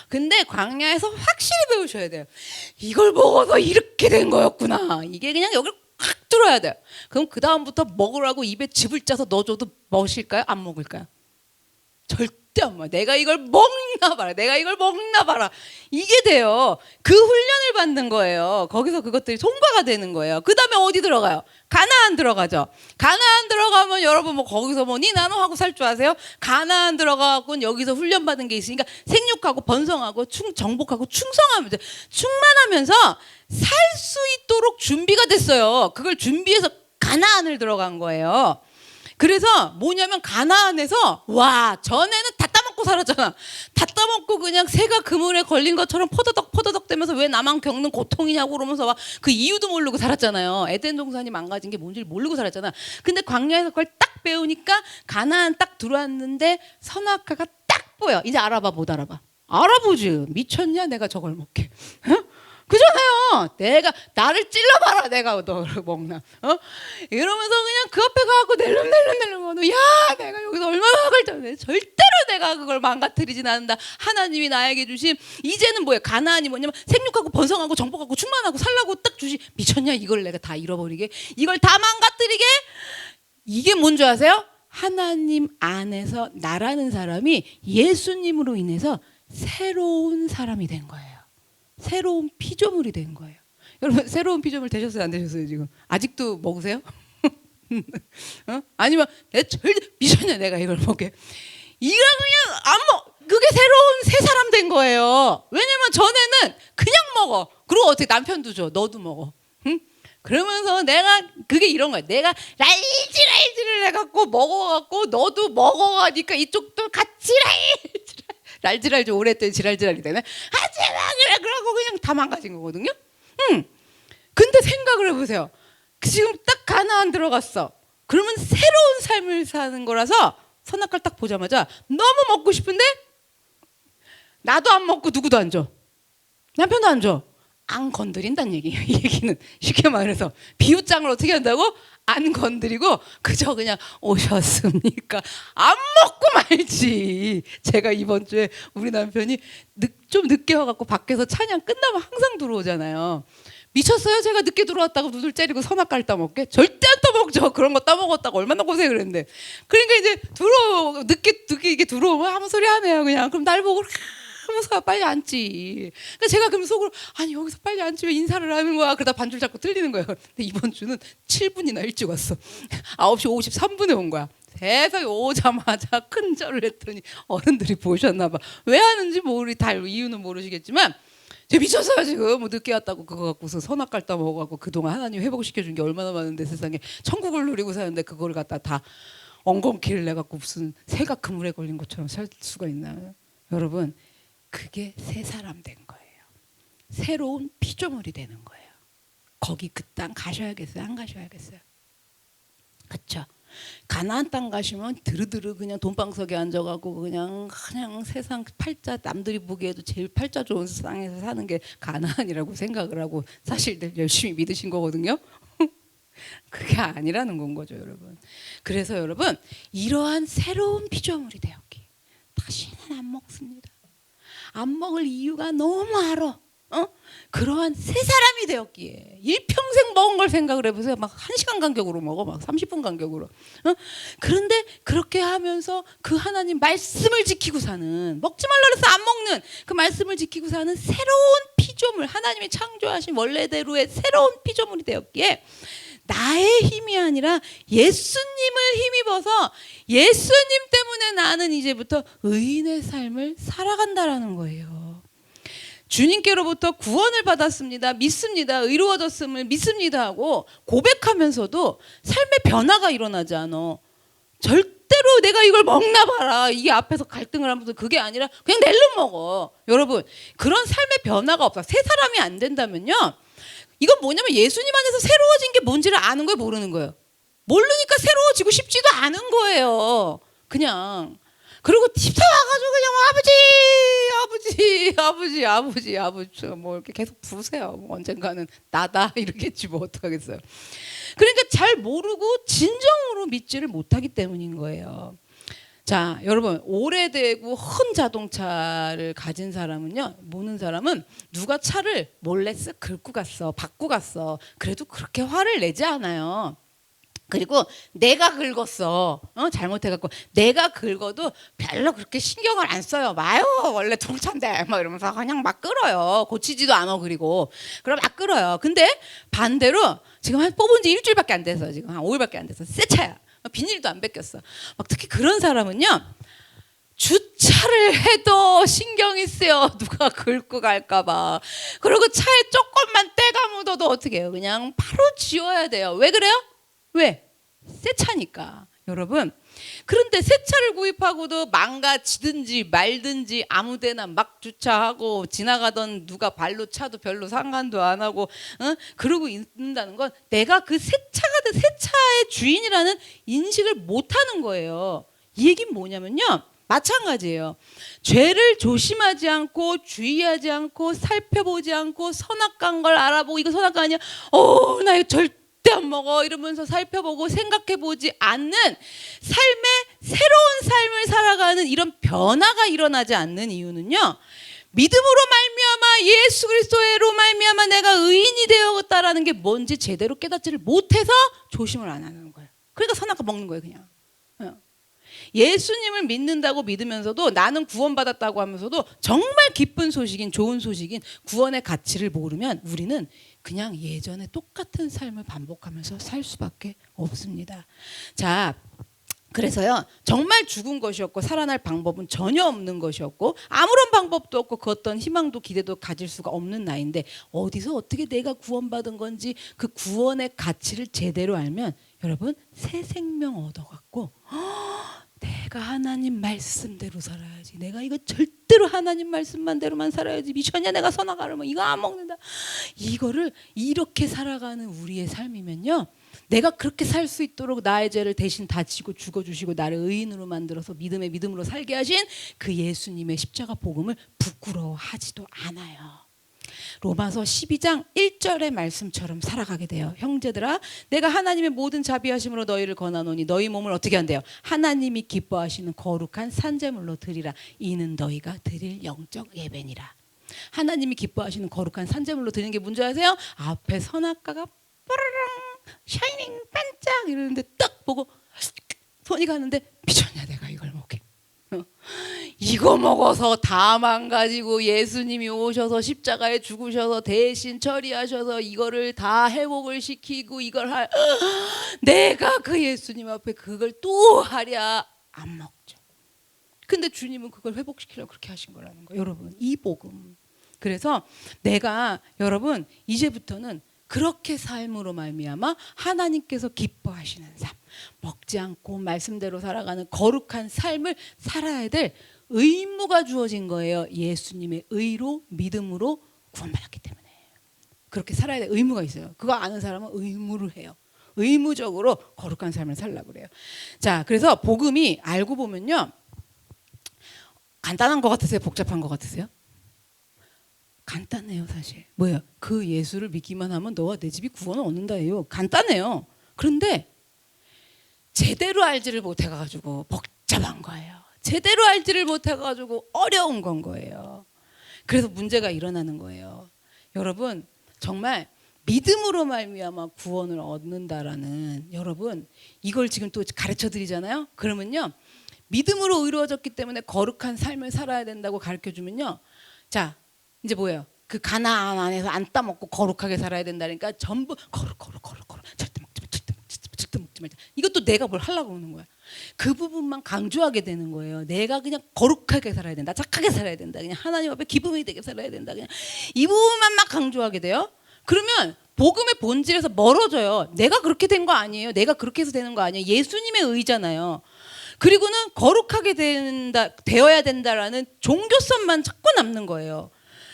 근데 광야에서 확실히 배우셔야 돼요. 이걸 먹어서 이렇게 된 거였구나. 이게 그냥 여기를 확 뚫어야 돼요. 그럼 그 다음부터 먹으라고 입에 즙을 짜서 넣어줘도 먹으실까요? 안 먹을까요? 절대 절대 안 먹어. 내가 이걸 먹나 봐라. 내가 이걸 먹나 봐라. 이게 돼요. 그 훈련을 받는 거예요. 거기서 그것들이 통과가 되는 거예요. 그 다음에 어디 들어가요? 가나안 들어가죠. 가나안 들어가면 여러분 뭐 거기서 뭐 니나노 하고 살 줄 아세요? 가나안 들어가고 여기서 훈련 받은 게 있으니까 생육하고 번성하고 정복하고 충성하면서 충만하면서 살 수 있도록 준비가 됐어요. 그걸 준비해서 가나안을 들어간 거예요. 그래서 뭐냐면 가나안에서 와 전에는 다 따먹고 살았잖아. 다 따먹고 그냥 새가 그물에 걸린 것처럼 퍼더덕 되면서 왜 나만 겪는 고통이냐고 그러면서 막 그 이유도 모르고 살았잖아요. 에덴 동산이 망가진 게 뭔지 모르고 살았잖아. 근데 광야에서 그걸 딱 배우니까 가나안 딱 들어왔는데 선악과가 딱 보여. 이제 알아봐 못 알아봐? 알아보지. 미쳤냐 내가 저걸 먹게. 그잖아요. 내가 나를 찔러봐라. 내가 너를 먹나? 이러면서 그냥 그 앞에 가고 낼름낼름 야 내가 여기서 얼마나 걸렸네. 절대로 내가 그걸 망가뜨리진 않는다. 하나님이 나에게 주신 이제는 뭐예요? 가나안이 뭐냐면 생육하고 번성하고 정복하고 충만하고 살라고 딱 주시. 미쳤냐? 이걸 내가 다 잃어버리게? 이걸 다 망가뜨리게? 이게 뭔지 아세요? 하나님 안에서 나라는 사람이 예수님으로 인해서 새로운 사람이 된 거예요. 새로운 피조물이 된 거예요. 여러분 새로운 피조물 되셨어요? 안 되셨어요? 지금 아직도 먹으세요? 아니면 내 절대 미쳤냐 내가 이걸 먹게? 이거 그냥 안 먹. 그게 새로운 새 사람 된 거예요. 왜냐면 전에는 그냥 먹어. 그리고 어떻게 남편도 줘. 너도 먹어. 응? 그러면서 내가 그게 이런 거야. 내가 랄질랄질을 해갖고 먹어갖고 너도 먹어가니까 이쪽도 같이 랄질랄질 오랫동안 지랄지랄이 되네. 하지마 그래 그러고 그냥 다 망가진 거거든요. 근데 생각을 해보세요. 지금 딱 가나안 들어갔어. 그러면 새로운 삶을 사는 거라서 선악과를 딱 보자마자 너무 먹고 싶은데 나도 안 먹고 누구도 안 줘. 남편도 안 줘. 안 건드린다는 얘기예요. 이 얘기는 쉽게 말해서 비유장을 어떻게 한다고? 안 건드리고 그저 그냥 오셨습니까? 안 먹고 말지. 제가 이번 주에 우리 남편이 좀 늦게 와갖고 밖에서 찬양 끝나면 항상 들어오잖아요. 미쳤어요? 제가 늦게 들어왔다고 누들 째리고 선악과를 따먹게? 절대 안 따먹죠. 그런 거 따먹었다고 얼마나 고생을 했는데. 그러니까 이제 늦게 이게 들어오면 아무 소리 안 해요. 그냥 그럼 날 보고 하면서 빨리 앉지. 그러니까 제가 그럼 속으로 아니 여기서 빨리 앉지 왜 인사를 하는 거야. 그러다 반줄 잡고 틀리는 거예요. 근데 이번 주는 7분이나 일찍 왔어. 9시 53분에 온 거야. 세상에 오자마자 큰 절을 했더니 어른들이 보셨나 봐. 왜 하는지 다 이유는 모르시겠지만 제가 미쳤어요 지금. 뭐 늦게 왔다고 그거 갖고서 선악과를 따먹어갖고 그동안 하나님 회복시켜준 게 얼마나 많은데 세상에 천국을 누리고 사는데 그거를 갖다 다 엉겅퀴를 내갖고 무슨 새가 그물에 걸린 것처럼 살 수가 있나요? 여러분 그게 새 사람 된 거예요. 새로운 피조물이 되는 거예요. 거기 그 땅 가셔야겠어요? 안 가셔야겠어요? 그렇죠? 가나안 땅 가시면 드르드르 그냥 돈방석에 앉아가고 그냥 세상 팔자 남들이 보기에도 제일 팔자 좋은 땅에서 사는 게 가나안이라고 생각을 하고 사실들 열심히 믿으신 거거든요. 그게 아니라는 건 거죠, 여러분. 그래서 여러분 이러한 새로운 피조물이 되었기 다시는 안 먹습니다. 안 먹을 이유가 너무 알아. 그러한 새 사람이 되었기에 일평생 먹은 걸 생각을 해보세요. 막 1시간 간격으로 먹어. 막 30분 간격으로. 그런데 그렇게 하면서 그 하나님 말씀을 지키고 사는 먹지 말라 그래서 안 먹는 그 말씀을 지키고 사는 새로운 피조물 하나님이 창조하신 원래대로의 새로운 피조물이 되었기에 나의 힘이 아니라 예수님을 힘입어서 예수님 때문에 나는 이제부터 의인의 삶을 살아간다라는 거예요. 주님께로부터 구원을 받았습니다. 믿습니다. 의로워졌음을 믿습니다 하고 고백하면서도 삶의 변화가 일어나지 않아. 절대로 내가 이걸 먹나 봐라. 이게 앞에서 갈등을 하면서 그게 아니라 그냥 낼름 먹어. 여러분 그런 삶의 변화가 없어. 새 사람이 안 된다면요. 이건 뭐냐면 예수님 안에서 새로워진 게 뭔지를 아는 거예요? 모르는 거예요? 모르니까 새로워지고 싶지도 않은 거예요. 그냥. 그리고 집사 와가지고 그냥 아버지 뭐 이렇게 계속 부르세요. 뭐 언젠가는 나다 이러겠지 뭐 어떡하겠어요. 그러니까 잘 모르고 진정으로 믿지를 못하기 때문인 거예요. 자, 여러분 오래되고 헌 자동차를 가진 사람은요, 모는 사람은 누가 차를 몰래 쓱 긁고 갔어, 받고 갔어. 그래도 그렇게 화를 내지 않아요. 그리고 내가 긁었어. 잘못해갖고 내가 긁어도 별로 그렇게 신경을 안 써요. 마요 원래 동차인데 막 이러면서 그냥 막 끌어요. 고치지도 않아. 그리고 그럼 막 끌어요. 근데 반대로 지금 한 뽑은 지 일주일밖에 안 돼서 지금 한 5일밖에 안 돼서 새 차야. 비닐도 안 벗겼어. 막 특히 그런 사람은요. 주차를 해도 신경이 쓰여. 누가 긁고 갈까봐. 그리고 차에 조금만 때가 묻어도 어떻게 해요? 그냥 바로 지워야 돼요. 왜 그래요? 왜? 새 차니까. 여러분, 그런데 새 차를 구입하고도 망가지든지 말든지 아무데나 막 주차하고 지나가던 누가 발로 차도 별로 상관도 안 하고 그러고 있는다는 건 내가 그 새 차의 주인이라는 인식을 못하는 거예요. 이 얘기는 뭐냐면요, 마찬가지예요. 죄를 조심하지 않고 주의하지 않고 살펴보지 않고 선악과인 걸 알아보고 이거 선악과 아니야? 나 이거 절대 안 먹어 이러면서 살펴보고 생각해보지 않는 삶의 새로운 삶을 살아가는 이런 변화가 일어나지 않는 이유는요, 믿음으로 말미암아 예수 그리스도로 말미암아 내가 의인이 되었다라는 게 뭔지 제대로 깨닫지를 못해서 조심을 안 하는 거예요. 그러니까 선악과 먹는 거예요. 그냥 예수님을 믿는다고 믿으면서도 나는 구원받았다고 하면서도 정말 기쁜 소식인 좋은 소식인 구원의 가치를 모르면 우리는 그냥 예전에 똑같은 삶을 반복하면서 살 수밖에 없습니다. 자, 그래서요, 정말 죽은 것이었고 살아날 방법은 전혀 없는 것이었고 아무런 방법도 없고 그 어떤 희망도 기대도 가질 수가 없는 나이인데 어디서 어떻게 내가 구원받은 건지 그 구원의 가치를 제대로 알면 여러분 새 생명 얻어갖고 내가 하나님 말씀대로 살아야지. 내가 이거 절대로 하나님 말씀만대로만 살아야지. 미쳤냐 내가 선악과를 뭐 이거 안 먹는다. 이거를 이렇게 살아가는 우리의 삶이면요, 내가 그렇게 살 수 있도록 나의 죄를 대신 다 지고 죽어주시고 나를 의인으로 만들어서 믿음으로 살게 하신 그 예수님의 십자가 복음을 부끄러워하지도 않아요. 로마서 12장 1절의 말씀처럼 살아가게 돼요. 형제들아, 내가 하나님의 모든 자비하심으로 너희를 권하노니 너희 몸을 어떻게 한대요? 하나님이 기뻐하시는 거룩한 산제물로 드리라. 이는 너희가 드릴 영적 예배니라. 하나님이 기뻐하시는 거룩한 산제물로 드리는 게 뭔지 아세요? 앞에 선악과가 빠르릉 샤이닝 반짝 이러는데 딱 보고 손이 가는데 미쳤냐 내가 이걸 먹게. 이거 먹어서 다 망가지고 예수님이 오셔서 십자가에 죽으셔서 대신 처리하셔서 이거를 다 회복을 시키고 이걸 내가 그 예수님 앞에 그걸 또 하랴 안 먹죠. 근데 주님은 그걸 회복시키려고 그렇게 하신 거라는 거예요. 여러분, 이 복음. 그래서 내가 여러분 이제부터는 그렇게 삶으로 말미암아 하나님께서 기뻐하시는 삶, 먹지 않고 말씀대로 살아가는 거룩한 삶을 살아야 될 의무가 주어진 거예요. 예수님의 의로 믿음으로 구원받았기 때문에 그렇게 살아야 될 의무가 있어요. 그거 아는 사람은 의무를 해요. 의무적으로 거룩한 삶을 살려고 그래요. 자, 그래서 복음이 알고 보면요, 간단한 것 같으세요? 복잡한 것 같으세요? 간단해요. 사실 뭐예요? 그 예수를 믿기만 하면 너와 내 집이 구원을 얻는다예요. 간단해요. 그런데 제대로 알지를 못해가지고 복잡한 거예요. 제대로 알지를 못해가지고 어려운 건 거예요. 그래서 문제가 일어나는 거예요. 여러분, 정말 믿음으로 말미암아 구원을 얻는다라는, 여러분 이걸 지금 또 가르쳐 드리잖아요. 그러면요, 믿음으로 의로워졌기 때문에 거룩한 삶을 살아야 된다고 가르쳐 주면요, 자 이제 뭐예요? 그 가나안 안에서 안 따먹고 거룩하게 살아야 된다니까 전부 거룩 절대 먹지 말자. 이것도 내가 뭘 하려고 그러는 거야. 그 부분만 강조하게 되는 거예요. 내가 그냥 거룩하게 살아야 된다, 착하게 살아야 된다, 그냥 하나님 앞에 기쁨이 되게 살아야 된다, 그냥 이 부분만 막 강조하게 돼요. 그러면 복음의 본질에서 멀어져요. 내가 그렇게 된 거 아니에요. 내가 그렇게 해서 되는 거 아니에요. 예수님의 의잖아요. 그리고는 거룩하게 되어야 된다라는 종교성만 자꾸 남는 거예요.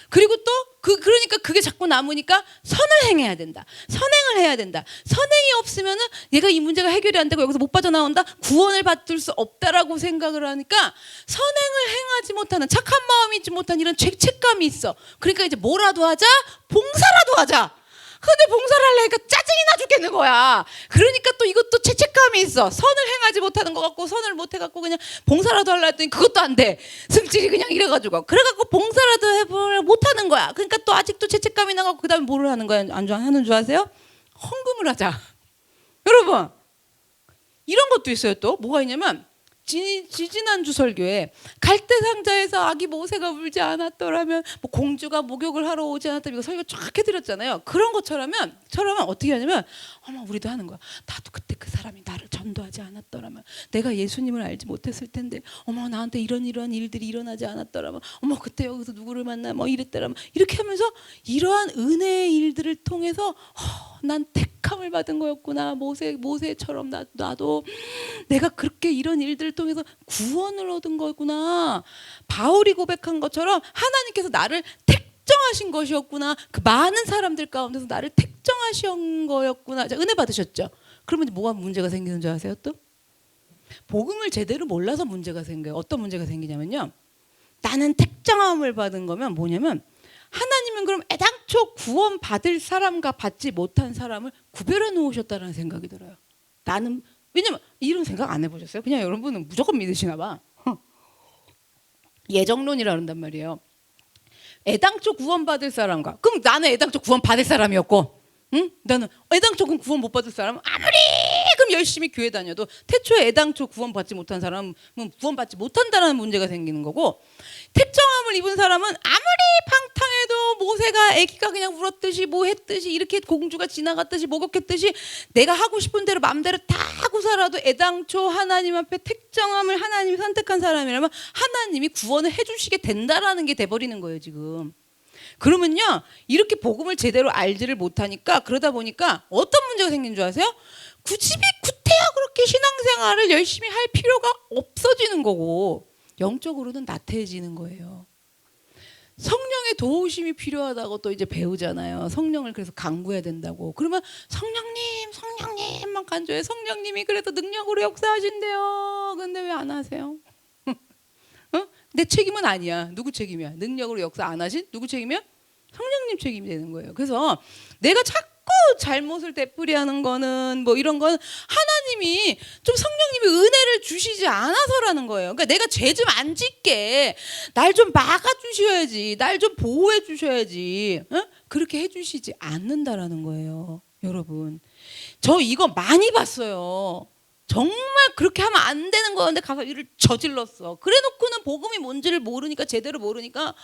그리고 또 그러니까 그게 자꾸 남으니까 선을 행해야 된다, 선행을 해야 된다. 선행이 없으면은 얘가 이 문제가 해결이 안 되고 여기서 못 빠져나온다, 구원을 받을 수 없다라고 생각을 하니까 선행을 행하지 못하는, 착한 마음이 있지 못한 이런 죄책감이 있어. 그러니까 이제 뭐라도 하자, 봉사라도 하자. 근데 봉사를 하려니까 짜증이 나 죽겠는 거야. 그러니까 또 이것도 죄책감이 있어. 선을 행하지 못하는 것 같고 선을 못 해갖고 그냥 봉사라도 하려 했더니 그것도 안 돼. 승질이 그냥 이래가지고 그래갖고 봉사라도 해보려 못하는 거야. 그러니까 또 아직도 죄책감이 나갖고 그 다음에 뭐를 하는 거야? 안 하는 줄 아세요? 헌금을 하자. 여러분, 이런 것도 있어요. 또 뭐가 있냐면 지지난주 설교에 갈대상자에서 아기 모세가 울지 않았더라면, 뭐 공주가 목욕을 하러 오지 않았다면, 이거 설교 쫙 해드렸잖아요. 그런 것처럼은 어떻게 하냐면, 어머, 우리도 하는 거야. 나도 그때 그 사람이 나를 전도하지 않았더라면, 내가 예수님을 알지 못했을 텐데, 어머, 나한테 이런 일들이 일어나지 않았더라면, 어머, 그때 여기서 누구를 만나 뭐 이랬더라면, 이렇게 하면서 이러한 은혜의 일들을 통해서 난 택함을 받은 거였구나. 모세처럼 나도 내가 그렇게 이런 일들을 통해서 구원을 얻은 거구나. 바울이 고백한 것처럼 하나님께서 나를 택정하신 것이었구나. 그 많은 사람들 가운데서 나를 택정하신 거였구나. 자, 은혜 받으셨죠? 그러면 뭐가 문제가 생기는 줄 아세요? 또 복음을 제대로 몰라서 문제가 생겨요. 어떤 문제가 생기냐면요, 나는 택정함을 받은 거면 뭐냐면, 하나님은 그럼 애당초 구원 받을 사람과 받지 못한 사람을 구별해 놓으셨다는 생각이 들어요. 나는, 왜냐면 이런 생각 안 해보셨어요? 그냥 여러분은 무조건 믿으시나 봐. 예정론이라 그런단 말이에요. 애당초 구원 받을 사람과, 그럼 나는 애당초 구원 받을 사람이었고, 응? 나는 애당초 구원 못 받을 사람은 아무리 그럼 열심히 교회 다녀도 태초에 애당초 구원 받지 못한 사람은 구원 받지 못한다는 문제가 생기는 거고, 택정함을 입은 사람은 아무리 방탕해도 모세가 아기가 그냥 울었듯이 뭐 했듯이 이렇게 공주가 지나갔듯이 목욕했듯이 내가 하고 싶은 대로 마음대로 다 하고 살아도 애당초 하나님 앞에 택정함을 하나님이 선택한 사람이라면 하나님이 구원을 해주시게 된다라는 게 돼버리는 거예요 지금. 그러면요, 이렇게 복음을 제대로 알지를 못하니까, 그러다 보니까 어떤 문제가 생긴 줄 아세요? 굳이 구태여 그렇게 신앙생활을 열심히 할 필요가 없어지는 거고, 영적으로는 나태해지는 거예요. 성령의 도우심이 필요하다고 또 이제 배우잖아요. 성령을 그래서 간구해야 된다고. 그러면 성령님만 간주해. 성령님이 그래도 능력으로 역사하신대요. 근데 왜 안 하세요? 내 책임은 아니야. 누구 책임이야? 능력으로 역사 안 하신 누구 책임이야? 성령님 책임이 되는 거예요. 그래서 내가 자꾸 잘못을 되풀이하는 거는 뭐 이런 건 하나님이 좀 성령님이 은혜를 주시지 않아서라는 거예요. 그러니까 내가 죄 좀 안 짓게 날 좀 막아주셔야지, 날 좀 보호해 주셔야지, 그렇게 해주시지 않는다라는 거예요. 여러분, 저 이거 많이 봤어요. 정말 그렇게 하면 안 되는 거였는데 가서 일을 저질렀어. 그래놓고는 복음이 뭔지를 모르니까, 제대로 모르니까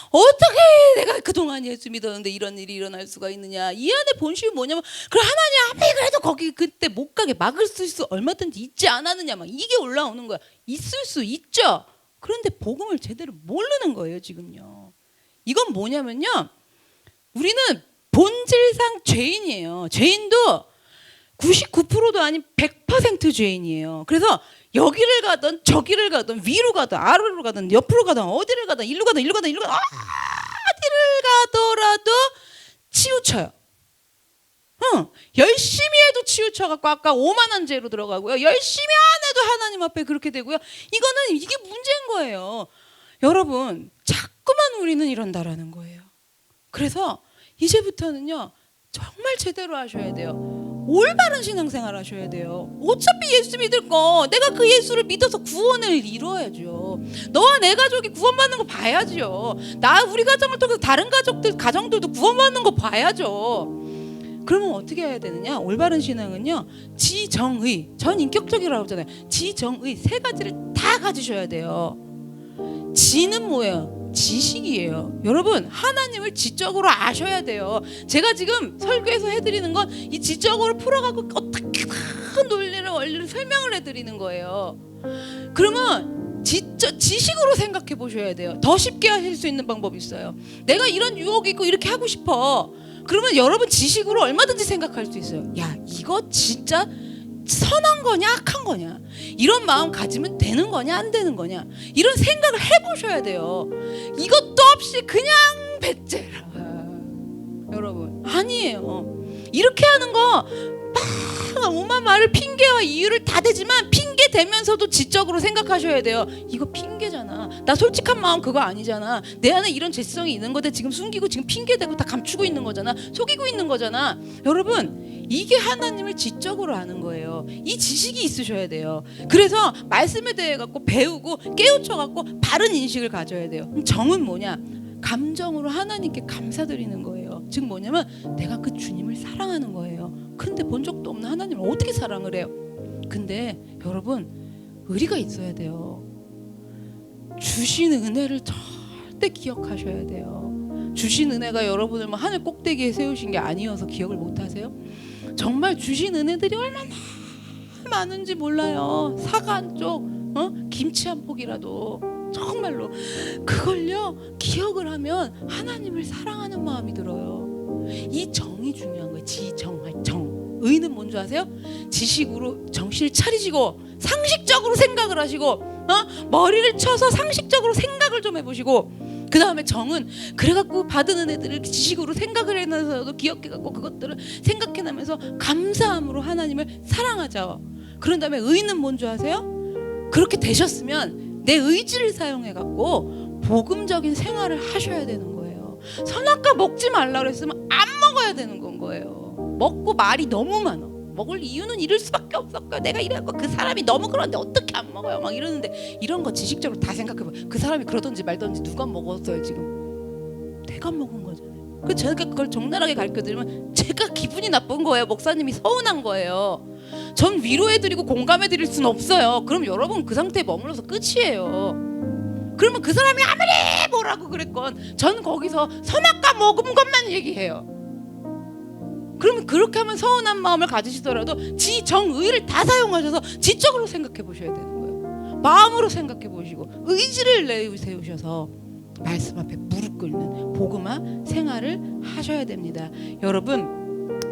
어떻게 내가 그동안 예수 믿었는데 이런 일이 일어날 수가 있느냐. 이 안에 본심이 뭐냐면, 그럼 하나님 앞에 그래도 거기 그때 못 가게 막을 수 얼마든지 있지 않았느냐, 막 이게 올라오는 거야. 있을 수 있죠. 그런데 복음을 제대로 모르는 거예요 지금요. 이건 뭐냐면요, 우리는 본질상 죄인이에요. 죄인도 99%도 아닌 100% 죄인이에요. 그래서 여기를 가든 저기를 가든 위로 가든 아래로 가든 옆으로 가든 어디를 가든 일로 가든 어디를 가더라도 치우쳐요. 열심히 해도 치우쳐갖고 아까 5만 원 죄로 들어가고요. 열심히 안 해도 하나님 앞에 그렇게 되고요. 이게 문제인 거예요. 여러분, 자꾸만 우리는 이런다라는 거예요. 그래서 이제부터는요, 정말 제대로 하셔야 돼요. 올바른 신앙생활 하셔야 돼요. 어차피 예수 믿을 거 내가 그 예수를 믿어서 구원을 이루어야죠. 너와 내 가족이 구원받는 거 봐야죠. 우리 가정을 통해서 다른 가정들도 구원받는 거 봐야죠. 그러면 어떻게 해야 되느냐? 올바른 신앙은요, 지정의, 전 인격적이라고 하잖아요. 지정의 세 가지를 다 가지셔야 돼요. 지는 뭐예요? 지식이에요. 여러분, 하나님을 지적으로 아셔야 돼요. 제가 지금 설교에서 해드리는 건 이 지적으로 풀어가고 어떻게 논리를 원리를 설명을 해드리는 거예요. 그러면 지식으로 생각해 보셔야 돼요. 더 쉽게 하실 수 있는 방법이 있어요. 내가 이런 유혹이 있고 이렇게 하고 싶어. 그러면 여러분 지식으로 얼마든지 생각할 수 있어요. 야, 이거 진짜 선한 거냐 악한 거냐, 이런 마음 가지면 되는 거냐 안 되는 거냐, 이런 생각을 해보셔야 돼요. 이것도 없이 그냥 배째라. 여러분, 아니에요. 이렇게 하는 거 막 오만 말을 핑계와 이유를 다 대지만 핑계 대면서도 지적으로 생각하셔야 돼요. 이거 핑계잖아. 나 솔직한 마음 그거 아니잖아. 내 안에 이런 죄성이 있는 건데 지금 숨기고 지금 핑계대고 다 감추고 있는 거잖아. 속이고 있는 거잖아. 여러분, 이게 하나님을 지적으로 아는 거예요. 이 지식이 있으셔야 돼요. 그래서 말씀에 대해 갖고 배우고 깨우쳐 갖고 바른 인식을 가져야 돼요. 정은 뭐냐? 감정으로 하나님께 감사드리는 거예요. 즉 뭐냐면 내가 그 주님을 사랑하는 거예요. 근데 본 적도 없는 하나님을 어떻게 사랑을 해요? 그 근데 여러분 의리가 있어야 돼요. 주신 은혜를 절대 기억하셔야 돼요. 주신 은혜가 여러분을 뭐 하늘 꼭대기에 세우신 게 아니어서 기억을 못 하세요? 정말 주신 은혜들이 얼마나 많은지 몰라요. 사과 한 쪽, 김치 한 폭이라도 정말로 그걸요 기억을 하면 하나님을 사랑하는 마음이 들어요. 이 정이 중요한 거예요. 지정할 정. 의는 뭔지 아세요? 지식으로 정신을 차리시고 상식적으로 생각을 하시고 머리를 쳐서 상식적으로 생각을 좀 해보시고, 그 다음에 정은 그래갖고 받은 은혜들을 지식으로 생각을 해놔서도 기억해갖고 그것들을 생각해나면서 감사함으로 하나님을 사랑하죠. 그런 다음에 의는 뭔지 아세요? 그렇게 되셨으면 내 의지를 사용해갖고 복음적인 생활을 하셔야 되는 거예요. 선악과 먹지 말라 그랬으면 안 먹어야 되는 건 거예요. 먹고 말이 너무 많아. 먹을 이유는 이럴 수밖에 없었고요. 내가 이래갖고 그 사람이 너무 그러는데 어떻게 안 먹어요? 막 이러는데 이런 거 지식적으로 다 생각해봐. 그 사람이 그러든지 말든지 누가 먹었어요 지금? 내가 먹은 거잖아요. 그 제가 그걸 적나라하게 가르쳐드리면 제가 기분이 나쁜 거예요. 목사님이 서운한 거예요. 전 위로해드리고 공감해드릴 수는 없어요. 그럼 여러분 그 상태에 머물러서 끝이에요. 그러면 그 사람이 아무리 뭐라고 그랬건 전 거기서 선악과 먹은 것만 얘기해요. 그러면 그렇게 하면 서운한 마음을 가지시더라도 지 정의를 다 사용하셔서 지적으로 생각해 보셔야 되는 거예요. 마음으로 생각해 보시고 의지를 내세우셔서 말씀 앞에 무릎 꿇는 복음화 생활을 하셔야 됩니다. 여러분,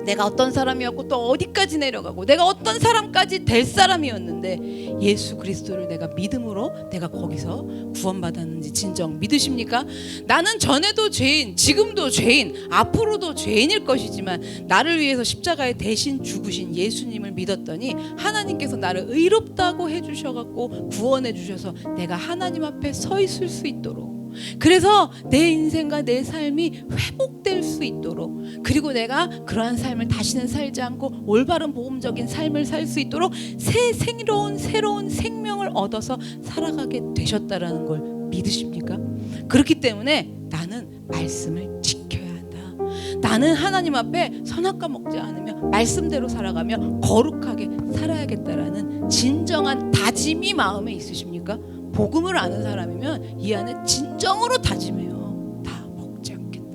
내가 어떤 사람이었고 또 어디까지 내려가고 내가 어떤 사람까지 될 사람이었는데 예수 그리스도를 내가 믿음으로 내가 거기서 구원받았는지 진정 믿으십니까? 나는 전에도 죄인, 지금도 죄인, 앞으로도 죄인일 것이지만 나를 위해서 십자가에 대신 죽으신 예수님을 믿었더니 하나님께서 나를 의롭다고 해주셔갖고 구원해 주셔서 내가 하나님 앞에 서 있을 수 있도록, 그래서 내 인생과 내 삶이 회복될 수 있도록, 그리고 내가 그러한 삶을 다시는 살지 않고 올바른 복음적인 삶을 살 수 있도록 새로운 생명을 얻어서 살아가게 되셨다라는 걸 믿으십니까? 그렇기 때문에 나는 말씀을 지켜야 한다. 나는 하나님 앞에 선악과 먹지 않으며 말씀대로 살아가며 거룩하게 살아야겠다라는 진정한 다짐이 마음에 있으십니까? 복음을 아는 사람이면 이 안에 진정으로 다짐해요. 다 먹지 않겠다.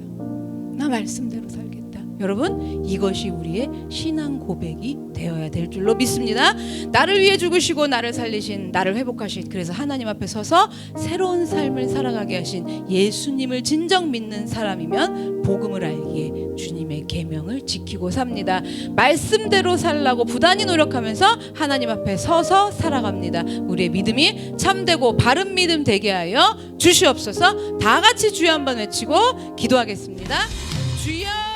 나 말씀대로 살겠다. 여러분, 이것이 우리의 신앙 고백이 되어야 될 줄로 믿습니다. 나를 위해 죽으시고 나를 살리신, 나를 회복하신, 그래서 하나님 앞에 서서 새로운 삶을 살아가게 하신 예수님을 진정 믿는 사람이면 복음을 알기에 주님의 계명을 지키고 삽니다. 말씀대로 살라고 부단히 노력하면서 하나님 앞에 서서 살아갑니다. 우리의 믿음이 참되고 바른 믿음 되게 하여 주시옵소서. 다 같이 주여 한번 외치고 기도하겠습니다. 주여.